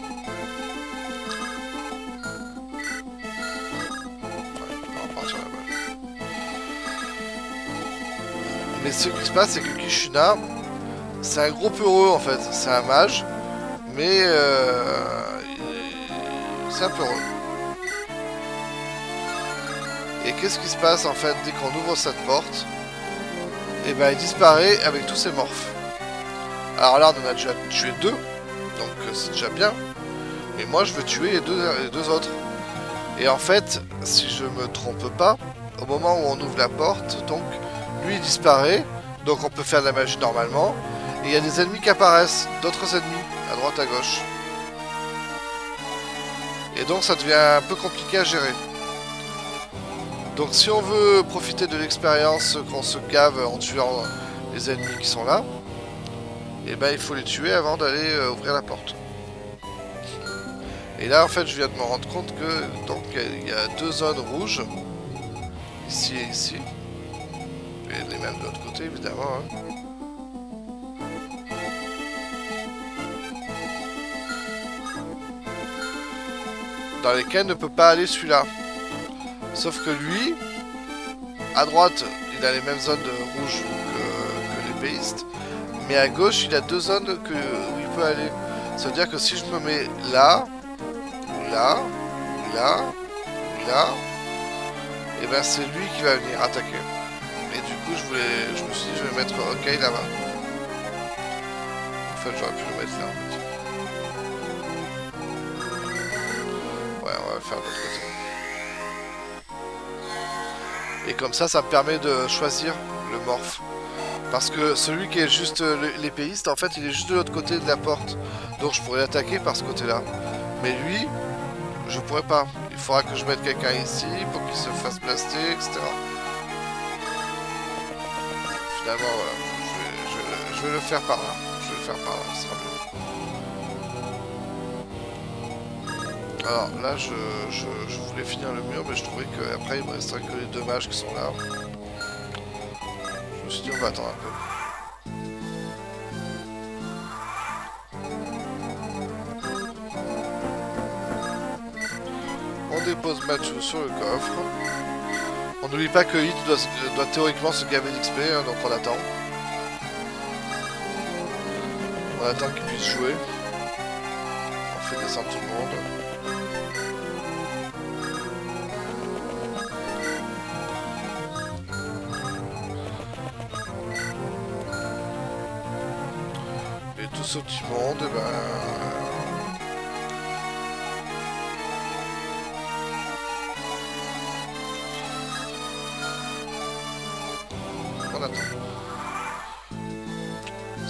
Mais ce qui se passe, c'est que Kishuna, c'est un gros peureux en fait. C'est un mage, mais c'est un peureux. Et qu'est-ce qui se passe en fait dès qu'on ouvre cette porte? Et ben il disparaît avec tous ses morphes. Alors là, on en a déjà tué 2, donc c'est déjà bien. Mais moi, je veux tuer les deux autres. Et en fait, si je me trompe pas, au moment où on ouvre la porte, donc lui il disparaît, donc on peut faire de la magie normalement. Et il y a des ennemis qui apparaissent, d'autres ennemis, à droite à gauche. Et donc ça devient un peu compliqué à gérer. Donc si on veut profiter de l'expérience qu'on se gave en tuant les ennemis qui sont là, et ben il faut les tuer avant d'aller ouvrir la porte. Et là en fait je viens de me rendre compte que donc il y a 2 zones rouges, ici et ici. Et les mêmes de l'autre côté évidemment. Hein. Dans lesquelles ne peut pas aller celui-là. Sauf que lui, à droite, il a les mêmes zones de rouge que l'épéiste. Mais à gauche, il a 2 zones où il peut aller. Ça veut dire que si je me mets là, là, là, là, et ben c'est lui qui va venir attaquer. Et du coup, je me suis dit, je vais mettre OK là-bas. En fait, j'aurais pu le mettre là. En fait. Ouais, on va le faire de l'autre côté. Et comme ça me permet de choisir le morph. Parce que celui qui est juste l'épéiste, en fait, il est juste de l'autre côté de la porte. Donc je pourrais l'attaquer par ce côté-là. Mais lui, je pourrais pas. Il faudra que je mette quelqu'un ici pour qu'il se fasse blaster, etc. Finalement, voilà. Je vais le faire par là. Je vais le faire par là, ce sera mieux. Alors là, je voulais finir le mur, mais je trouvais qu'après, il me resterait que les 2 mages qui sont là. Je me suis dit, on va attendre un peu. On dépose Mathieu sur le coffre. On n'oublie pas que Hit doit théoriquement se gaver d'XP, hein, donc on attend. On attend qu'il puisse jouer. On fait descendre tout le monde. Et tout ce petit monde, et ben... on attend.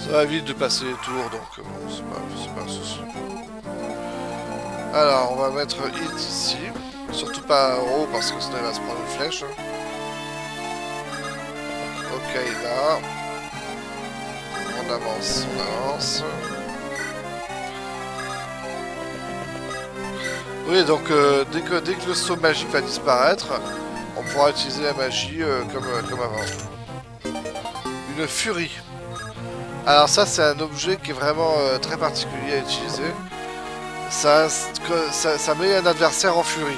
Ça va vite de passer les tours, donc bon, c'est pas un souci. Alors, on va mettre Hit ici. Surtout pas en haut, parce que sinon il va se prendre une flèche. Ok, là. On avance, on avance. Oui, donc dès que le saut magique va disparaître, on pourra utiliser la magie comme avant. Une furie. Alors ça, c'est un objet qui est vraiment très particulier à utiliser. Ça met un adversaire en furie.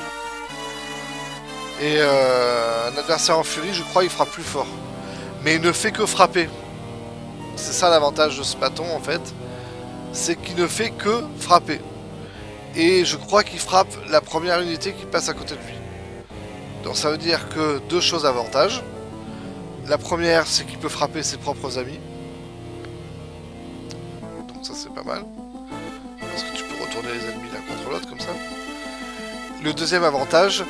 Et un adversaire en furie, je crois, il fera plus fort. Mais il ne fait que frapper. C'est ça l'avantage de ce bâton, en fait. C'est qu'il ne fait que frapper. Et je crois qu'il frappe la première unité qui passe à côté de lui. Donc ça veut dire que 2 choses avantages. La première, c'est qu'il peut frapper ses propres amis. Donc ça, c'est pas mal. mode comme ça. Le deuxième avantage,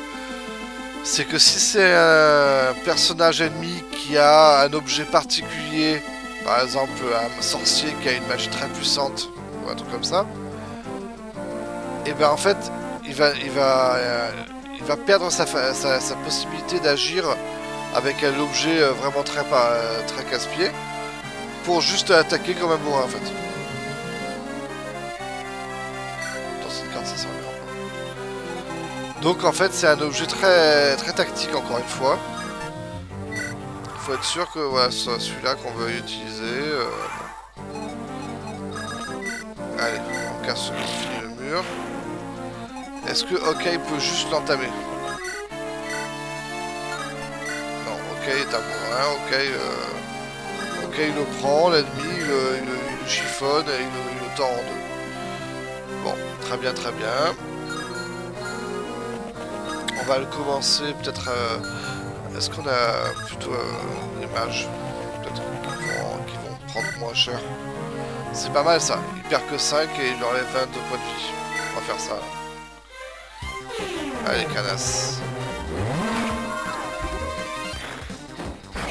c'est que si c'est un personnage ennemi qui a un objet particulier, par exemple un sorcier qui a une magie très puissante, ou un truc comme ça, et ben en fait, il va perdre sa possibilité d'agir avec un objet vraiment très casse-pied, pour juste attaquer comme un bourrin en fait. Dans cette carte ça servira pas. Donc en fait c'est un objet très tactique encore une fois. Il faut être sûr que voilà, c'est celui-là qu'on veut utiliser. Allez, on casse le mur. Est-ce que OK peut juste l'entamer? Non, OK est un bourrin, OK il le prend, l'ennemi, il le chiffonne et il le tord en deux. Bon, très bien, très bien. On va le commencer peut-être... Est-ce qu'on a plutôt des mages peut-être qui vont prendre moins cher? C'est pas mal ça, il perd que 5 et il enlève 22 points de vie. On va faire ça. Allez, Canas.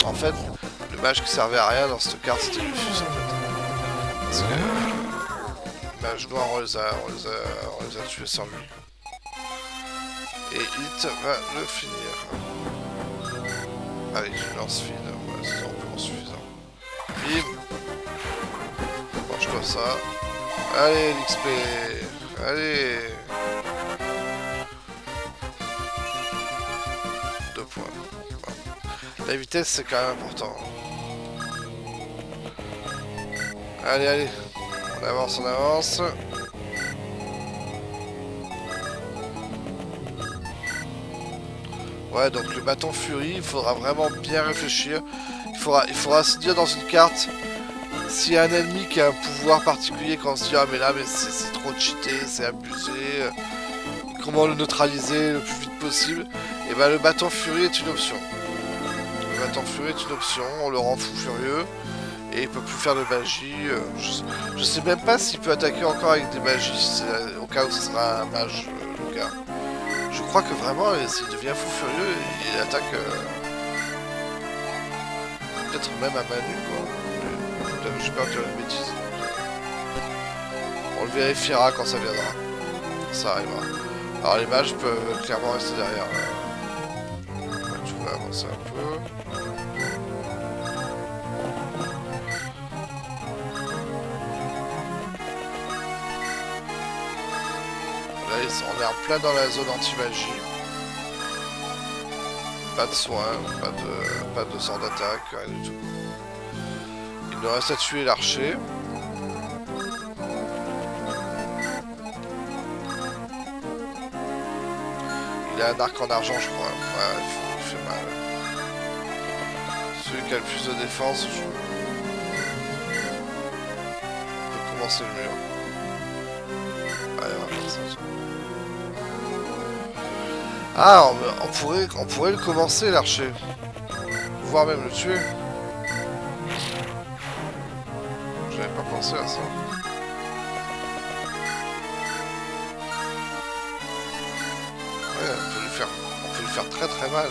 En fait, le mage qui servait à rien dans cette carte, c'était Lucius en fait. Parce que le mage noir, on les a tués sans lui. Et Hit va le finir. Allez, je lance fine. Ouais, c'est amplement suffisant. Bim. Mange-toi ça. Allez, l'XP. Allez. 2 points. Bon. La vitesse, c'est quand même important. Allez, allez. On avance, on avance. Ouais, donc le bâton furie, il faudra vraiment bien réfléchir. Il faudra se dire dans une carte, s'il y a un ennemi qui a un pouvoir particulier, quand on se dit ah mais là mais c'est trop cheaté, c'est abusé, comment le neutraliser le plus vite possible, et ben le bâton furie est une option. Le bâton furie est une option, on le rend fou furieux, et il peut plus faire de magie. Je sais même pas s'il peut attaquer encore avec des magies, au cas où ce sera un mage, le gars. Je crois que vraiment, s'il devient fou furieux, il attaque peut-être même à main nue, quoi. J'ai peur de dire une bêtise. On le vérifiera quand ça viendra. Quand ça arrivera. Alors les mages peuvent clairement rester derrière. Tu vas avancer un peu. Là, on est en plein dans la zone anti-magie. Pas de soins, pas de sort d'attaque, rien du tout. Il nous reste à tuer l'archer. Il a un arc en argent, je crois. Ouais, il fait mal. Celui qui a le plus de défense, on peut commencer le mur. Allez, on va faire ça. Ah, on pourrait le commencer, l'archer. Voire même le tuer. J'avais pas pensé à ça. Ouais, on peut lui faire très très mal.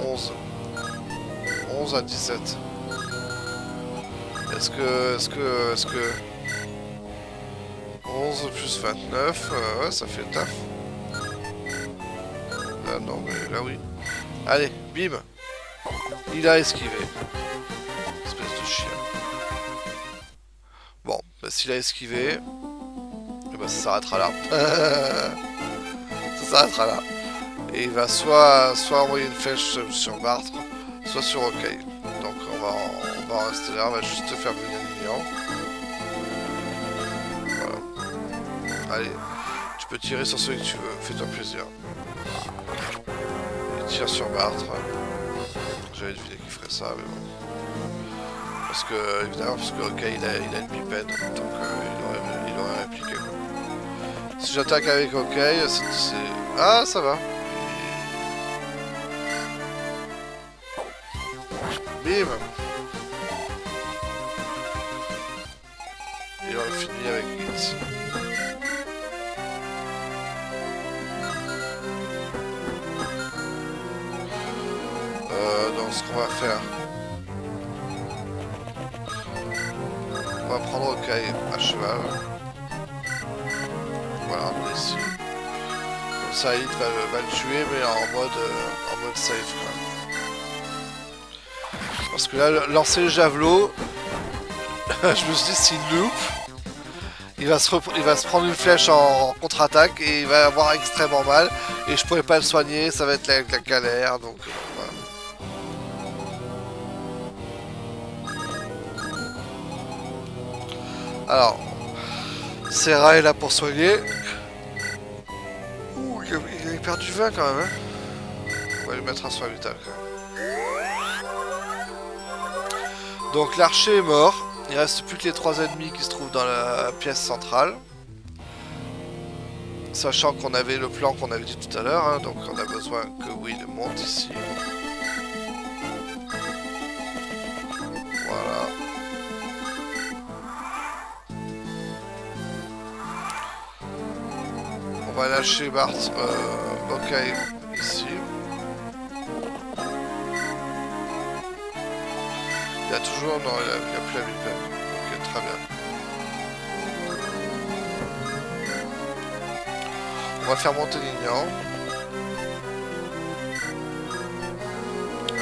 11. 11 à 17. Est-ce que 11 plus 29, ouais, ça fait le taf. Là, non, mais là, oui. Allez, bim. Il a esquivé. Espèce de chien. Bon, bah, s'il a esquivé, bah, ça s'arrêtera là. Ça s'arrêtera là. Et il va soit envoyer une flèche sur Bartre, soit sur OK. Donc on va en rester là, on va juste faire venir Lilian. Voilà. Allez, tu peux tirer sur celui que tu veux, fais-toi plaisir. Il tire sur Bartre. J'avais deviné qu'il ferait ça, mais bon. Parce que, évidemment, OK, il a une bipède, donc il aurait répliqué. Si j'attaque avec OK, c'est... Ah, ça va. Bim. Et on finit avec Hit. ce qu'on va faire, on va prendre Okai à cheval. Voilà, ici. Comme ça, Hit va le tuer, mais en mode safe, quoi. Parce que là, lancer le javelot, je me suis dit, s'il loupe, il va se prendre une flèche en contre-attaque et il va avoir extrêmement mal. Et je pourrais pas le soigner, ça va être la galère, donc voilà. Alors, Serra est là pour soigner. Ouh, il a perdu 20 quand même. Hein. On va lui mettre un soin vital quand même. Donc l'archer est mort. Il reste plus que les 3 ennemis qui se trouvent dans la pièce centrale. Sachant qu'on avait le plan qu'on avait dit tout à l'heure. Hein, donc on a besoin que Will monte ici. Voilà. On va lâcher Bart. Ok, ici. Il y a toujours... Non, il n'y a plus la Bipen. Ok, très bien. On va faire monter Lignan.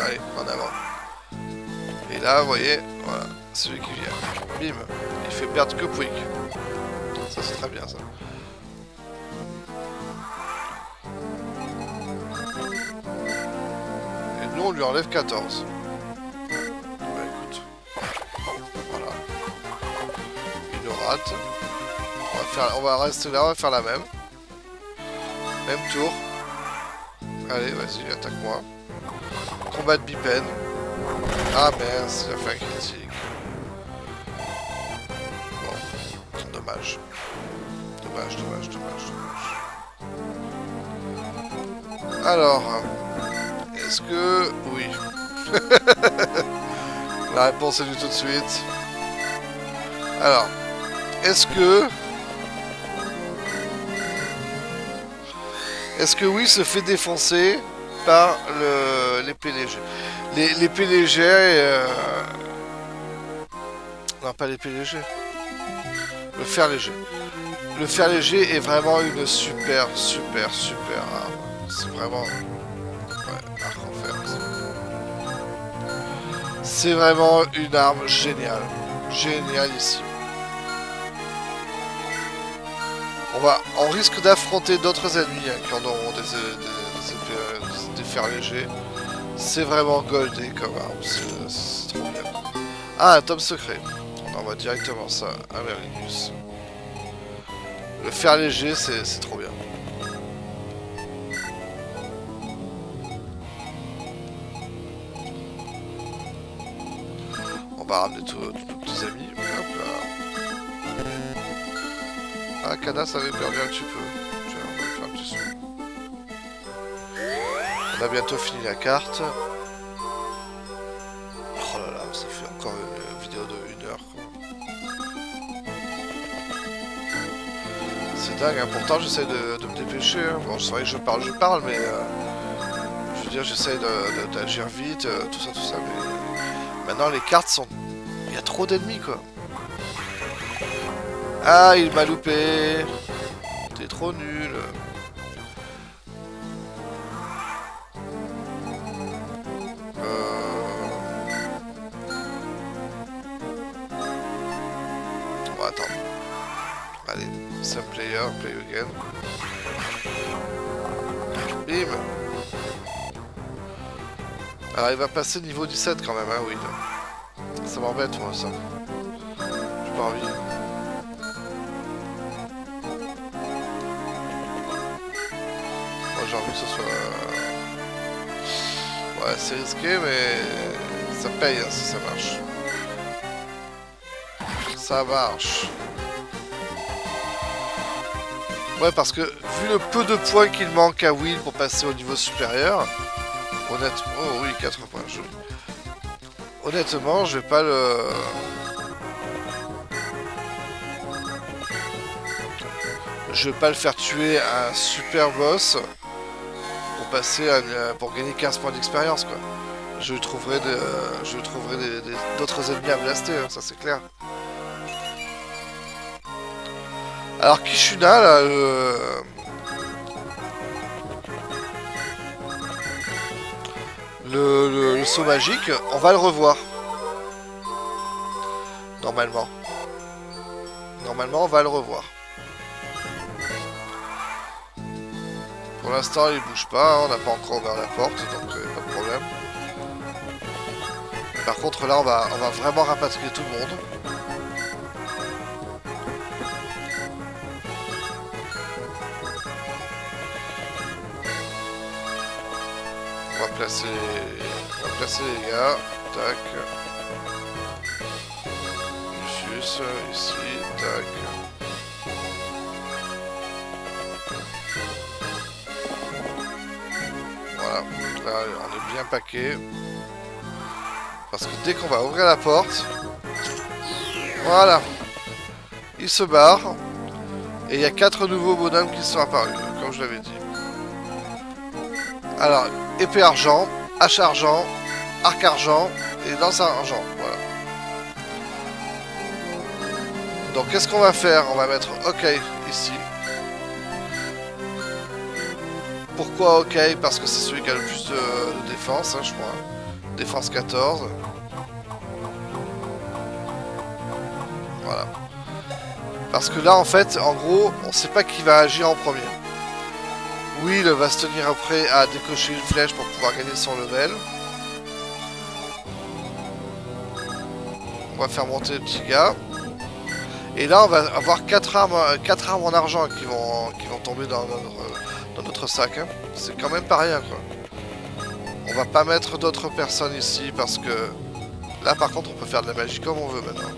Allez, en avant. Et là, vous voyez, voilà, c'est lui qui vient. Bim, il fait perdre que Pouic. Ça, c'est très bien, ça. Et nous, on lui enlève 14. droite. On va rester là, on va faire la même. Même tour. Allez, vas-y, attaque-moi. Combat de Bipen. Ah merde, il a fait un critique. Bon, dommage. Dommage. Alors, est-ce que... Oui. La réponse est du tout de suite. Alors, est-ce que... oui se fait défoncer par l'épée léger. L'épée légère... Non, pas l'épée léger. Le fer léger. Le fer léger est vraiment une super arme. C'est vraiment... Ouais, arc en fer. C'est vraiment une arme géniale. Génialissime. On risque d'affronter d'autres ennemis hein, qui en auront des fers légers. C'est vraiment goldé comme arme. C'est trop bien. Ah, un tome secret. On envoie directement ça à Merlinus. Le fer léger, c'est trop bien. On va ramener tous nos petits amis. Hop là. Ah, Canas avait perdu un petit peu. Tiens, on va lui faire un petit son. On a bientôt fini la carte. Oh là là, ça fait encore une vidéo de 1 heure. C'est dingue, hein. Pourtant j'essaie de me dépêcher. Hein. Bon, c'est vrai que je parle, mais je veux dire, j'essaie d'agir vite, tout ça, mais maintenant les cartes sont... Il y a trop d'ennemis, quoi. Ah, il m'a loupé. T'es trop nul. On va attendre. Allez, same player, play again. Bim. Alors il va passer niveau 17 quand même, hein, oui. Ça m'embête moi ça. J'ai pas envie. Moi j'ai envie que ce soit... Ouais, c'est risqué mais ça paye hein, si ça marche. Ça marche. Ouais, parce que vu le peu de points qu'il manque à Will pour passer au niveau supérieur, honnêtement... Oh oui, 4 points, joli. Honnêtement, je vais pas le... Je vais pas le faire tuer à un super boss pour passer pour gagner 15 points d'expérience, quoi. je trouverai d'autres ennemis à blaster, hein, ça c'est clair. Alors Kishuna, là, le saut magique, on va le revoir. Normalement. Normalement, on va le revoir. Pour l'instant, il bouge pas, hein, on n'a pas encore ouvert la porte, donc pas de problème. Par contre, là, on va vraiment rapatrier tout le monde. On va placer les gars. Tac. Lucius, ici, tac. Voilà, là on est bien paqué. Parce que dès qu'on va ouvrir la porte, voilà, il se barre. Et il y a 4 nouveaux bonhommes qui sont apparus, comme je l'avais dit. Alors, épée argent, hache argent, arc argent et lance argent, voilà. Donc qu'est-ce qu'on va faire? On va mettre OK ici. Pourquoi OK? Parce que c'est celui qui a le plus de défense, hein, je crois. Défense 14. Voilà. Parce que là, en fait, en gros, on sait pas qui va agir en premier. Will va se tenir après à décocher une flèche pour pouvoir gagner son level. On va faire monter le petit gars. Et là, on va avoir 4 armes en argent qui vont tomber dans notre sac. Hein. C'est quand même pas rien, quoi. On va pas mettre d'autres personnes ici parce que là, par contre, on peut faire de la magie comme on veut maintenant.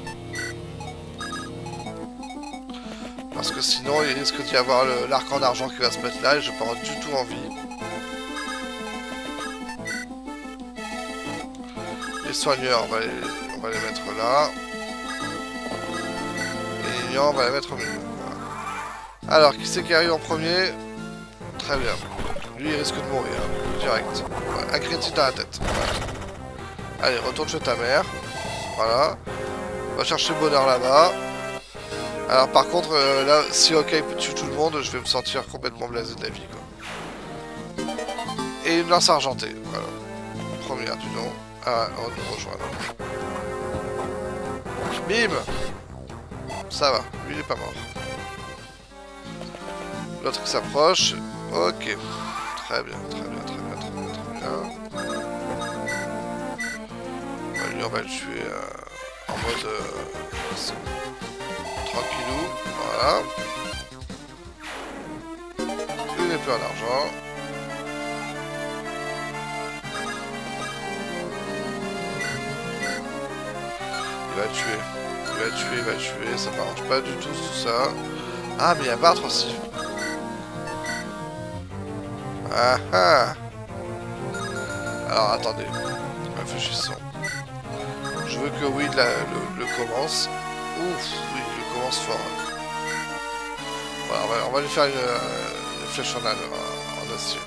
Parce que sinon, il risque d'y avoir l'arc en argent qui va se mettre là et j'ai pas du tout envie. Les soigneurs, on va les mettre là. Et les lions, on va les mettre au milieu. Voilà. Alors, qui c'est qui arrive en premier? Très bien. Lui, il risque de mourir, direct. Ouais, un critique dans la tête. Voilà. Allez, retourne chez ta mère. Voilà. On va chercher le bonheur là-bas. Alors par contre, là, si OK tue tout le monde, je vais me sentir complètement blasé de la vie, quoi. Et une lance argentée, voilà. Première du nom. Ah, on nous rejoint. Bim! Ça va, lui il est pas mort. L'autre qui s'approche. OK. Très bien, très bien, très bien, très bien, très bien. Ouais, lui on va le tuer en mode... tranquillou, voilà. Une épée en argent. Il va tuer. Il va tuer, il va tuer. Ça m'arrange pas du tout ça. Ah, mais il y a battre aussi. Ah ah. Alors attendez. Réfléchissons. Je veux que Will le commence. Ouf, oui, il commence fort. Voilà, on va lui faire une flèche en acier.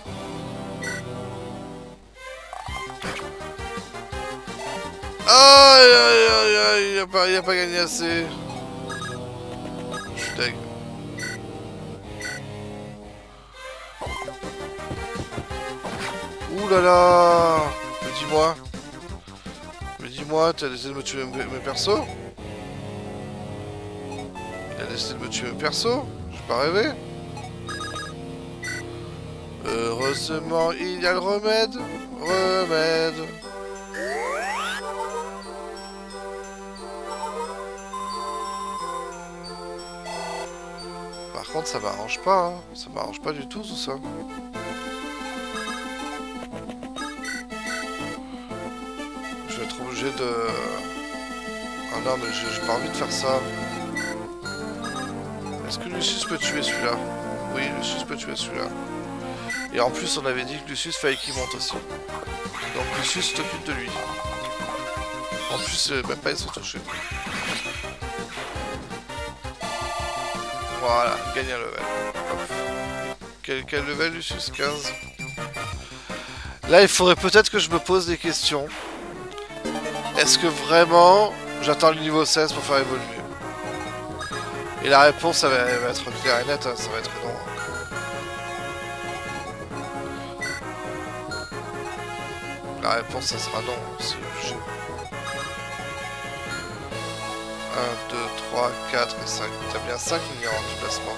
Aïe aïe aïe aïe, il a pas gagné assez. Je suis deg. Ouh là là. Mais dis-moi, t'as décidé de me tuer mes persos? Il a décidé de me tuer mes persos? J'ai pas rêvé. Heureusement, il y a le remède. Remède. Par contre, ça m'arrange pas. Hein. Ça m'arrange pas du tout ça. Je vais être obligé de... Ah non, mais j'ai pas envie de faire ça. Est-ce que Lucius peut tuer celui-là? Oui, Lucius peut tuer celui-là. Et en plus, on avait dit que Lucius fallait qu'il monte aussi. Donc Lucius t'occupe de lui. En plus, même pas ils sont touchés. Voilà, gagne un level. Hop. Quel level Lucius? 15. Là, il faudrait peut-être que je me pose des questions. Est-ce que vraiment j'attends le niveau 16 pour faire évoluer? Et la réponse, elle va être claire et nette, hein, ça va être non. La réponse, ça sera non, c'est obligé. 1, 2, 3, 4 et 5. T'as bien 5 millions en déplacement.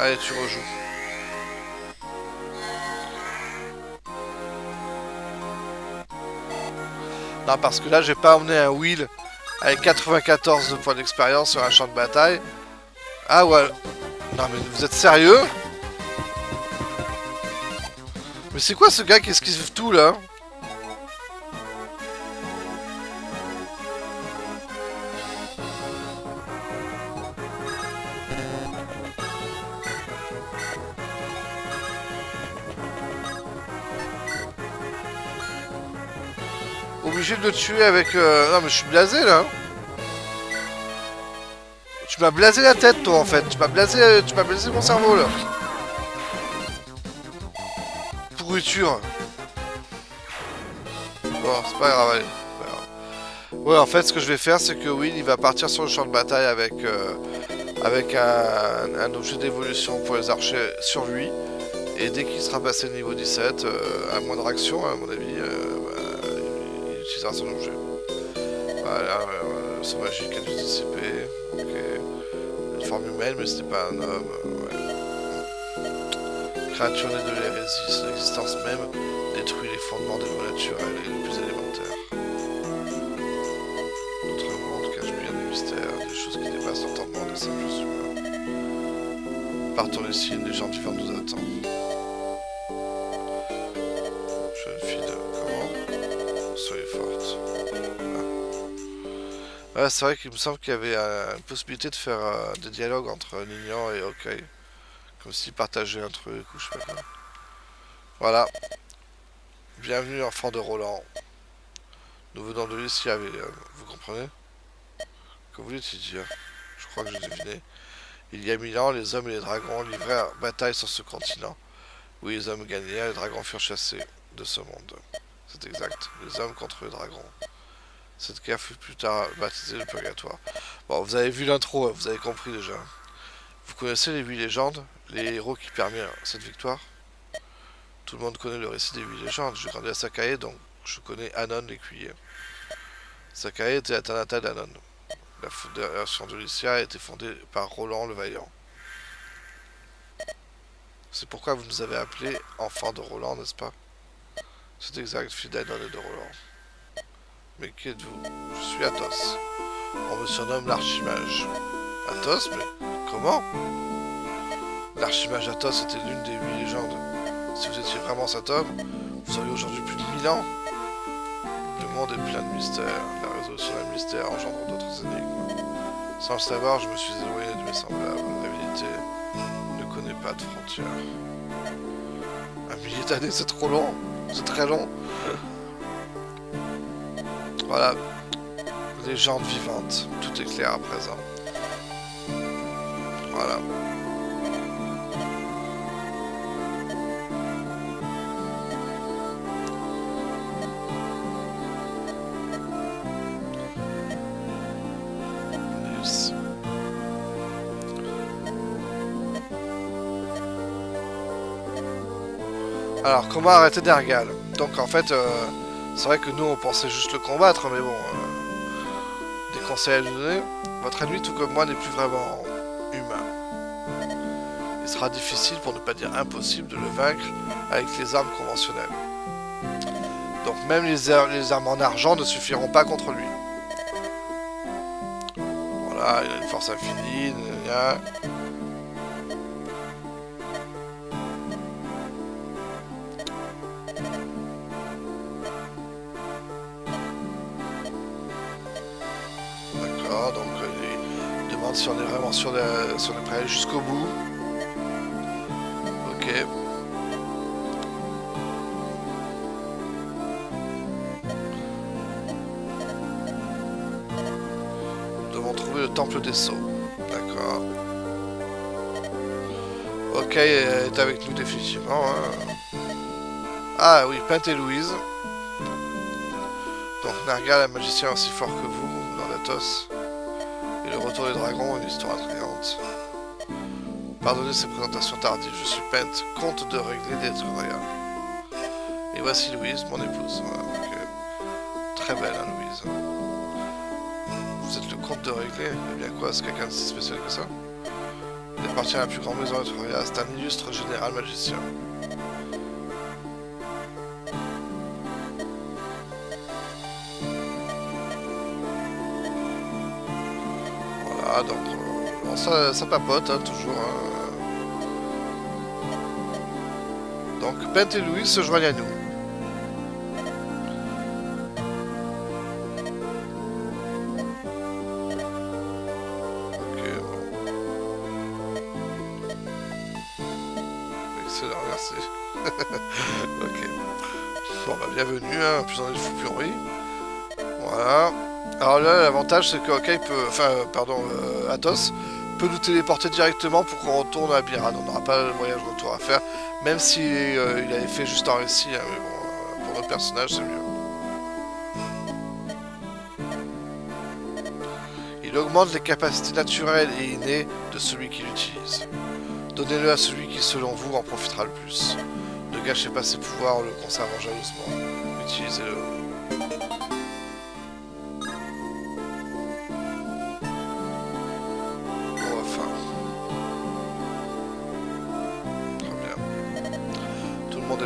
Allez, tu rejoues. Non, parce que là, j'ai pas emmené un wheel avec 94 de points d'expérience sur un champ de bataille. Ah ouais. Non, mais vous êtes sérieux? Mais c'est quoi ce gars qui esquive tout, là? Obligé de le tuer avec... Non, mais je suis blasé, là. Tu m'as blasé la tête, toi, en fait. Tu m'as blasé mon cerveau, là. Pourriture. Bon, c'est pas grave, allez. Ouais, en fait, ce que je vais faire, c'est que Will, il va partir sur le champ de bataille avec un objet d'évolution pour les archers sur lui. Et dès qu'il sera passé le niveau 17, à moindre action, à mon avis, il utilisera son objet. Voilà, son magique a dû dissiper. Ok. Une forme humaine, mais c'était pas un homme. Ouais. Créature née de l'hérésie, son existence même détruit les fondements des lois naturelles et les plus élémentaires. Notre monde cache bien des mystères, des choses qui dépassent l'entendement des simples humains. Partons ici, une légende vivante nous attend. Jeune fille de... Comment? Soyez forte. Ah. Ouais, c'est vrai qu'il me semble qu'il y avait une possibilité de faire des dialogues entre Nignan et Hawkeye. Comme s'ils partageaient un truc ou je sais pas quoi. Voilà. Bienvenue, enfant de Roland. Nous venons de Lucia, vous comprenez? Que voulez-il dire? Je crois que j'ai deviné. Il y a 1000 ans, les hommes et les dragons livrèrent bataille sur ce continent. Oui, les hommes gagnèrent, les dragons furent chassés de ce monde. C'est exact. Les hommes contre les dragons. Cette guerre fut plus tard baptisée le purgatoire. Bon, vous avez vu l'intro, vous avez compris déjà. Vous connaissez les 8 légendes, les héros qui permirent cette victoire? Tout le monde connaît le récit des 8 légendes. J'ai grandi à Sakae, donc je connais Anon l'écuyer. Sakae était la Tanata d'Anon. La fédération de Lycia a été fondée par Roland le Vaillant. C'est pourquoi vous nous avez appelés enfants de Roland, n'est-ce pas? C'est exact, fille d'Anon et de Roland. Mais qui êtes-vous? Je suis Athos. On me surnomme l'Archimage. Athos? Mais comment? L'Archimage Athos était l'une des 8 légendes. Si vous étiez vraiment cet homme, vous auriez aujourd'hui plus de 1000 ans. Le monde est plein de mystères. La résolution d'un mystère engendre d'autres énigmes. Sans le savoir, je me suis éloigné de mes semblables. La vérité ne connaît pas de frontières. Un millier d'années, c'est trop long. C'est très long. Voilà. Légende vivante. Tout est clair à présent. Voilà. Alors, comment arrêter Nergal? Donc en fait, c'est vrai que nous on pensait juste le combattre, mais bon, des conseils à lui donner. Votre ennemi, tout comme moi, n'est plus vraiment humain. Il sera difficile, pour ne pas dire impossible, de le vaincre avec les armes conventionnelles. Donc même les armes en argent ne suffiront pas contre lui. Voilà, il a une force infinie, D'accord, donc il demande si on est vraiment si on est prêt à aller jusqu'au bout. Ok. avons trouvé le temple des sceaux. D'accord. Ok, elle est avec nous définitivement. Hein. Ah oui, Pent et Louise. Donc Narga, la magicien aussi fort que vous, dans Athos. Et le retour des dragons, une histoire attrayante. Pardonnez ces présentations tardives, je suis Pent, comte de Régler d'Etruria. Et voici Louise, mon épouse. Voilà, donc, très belle, hein, Louise. Vous êtes le comte de Régler? Eh bien quoi, c'est quelqu'un de si spécial que ça? Il appartient à la plus grande maison d'Etruria, c'est un illustre général magicien. Voilà, donc ça papote, hein, toujours. Donc Pent et Louise se joignent à nous. Ok, bon. Excellent, merci. Ok. Bon, bah bienvenue, hein, plus on est fou, plus on rit. Voilà. Alors là, l'avantage, c'est que Okai peut... Enfin, pardon, Athos peut nous téléporter directement pour qu'on retourne à Biran. On n'aura pas le voyage retour à faire, même si il avait fait juste un récit, hein, mais bon, pour notre personnage, c'est mieux. Il augmente les capacités naturelles et innées de celui qui l'utilise. Donnez-le à celui qui, selon vous, en profitera le plus. Ne gâchez pas ses pouvoirs en le conservant jalousement. Utilisez-le.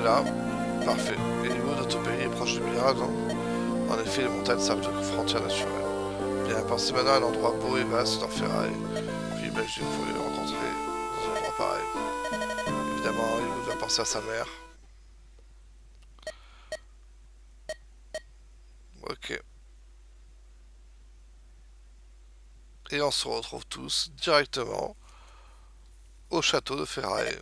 Là, parfait. Et le niveau de notre pays est proche de Mirage. En effet, les montagnes servent de frontière naturelle. Bien, pensez maintenant à un endroit beau et vaste dans Ferraille. Puis imaginez vous pouvez le rencontrer dans un endroit pareil. Évidemment, il va penser à sa mère. Ok. Et on se retrouve tous directement au château de Ferraille.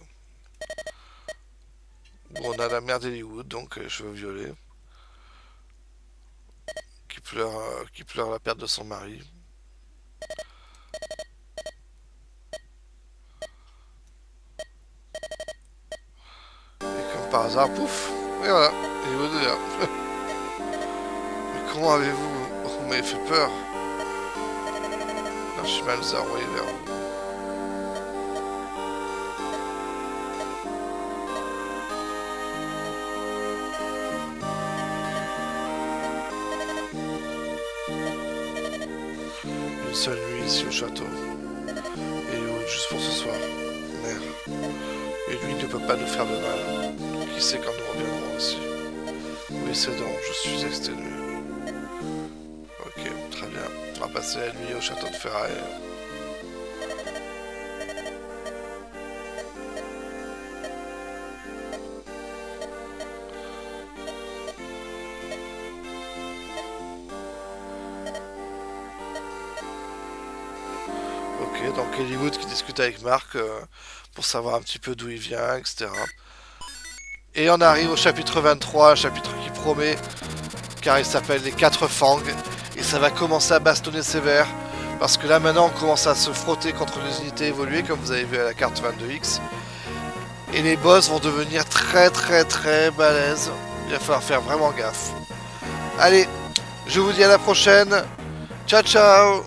Où on a la mère d'Hollywood, donc les cheveux violets, qui pleure la perte de son mari. Et comme par hasard, pouf, et voilà, Hollywood est là. Mais comment avez-vous... Vous m'avez fait peur. L'archimal nous a envoyé vers vous. Une seule nuit ici au château. Et juste pour ce soir. Mère. Et lui ne peut pas nous faire de mal. Qui sait quand nous reviendrons aussi. Oui, c'est donc, je suis exténué. Ok, très bien. On va passer la nuit au château de Ferraille. Ok, donc Hollywood qui discute avec Marc pour savoir un petit peu d'où il vient, etc. Et on arrive au chapitre 23, un chapitre qui promet, car il s'appelle les 4 fangs. Et ça va commencer à bastonner sévère, parce que là maintenant on commence à se frotter contre les unités évoluées, comme vous avez vu à la carte 22X. Et les boss vont devenir très balèzes. Il va falloir faire vraiment gaffe. Allez, je vous dis à la prochaine. Ciao ciao.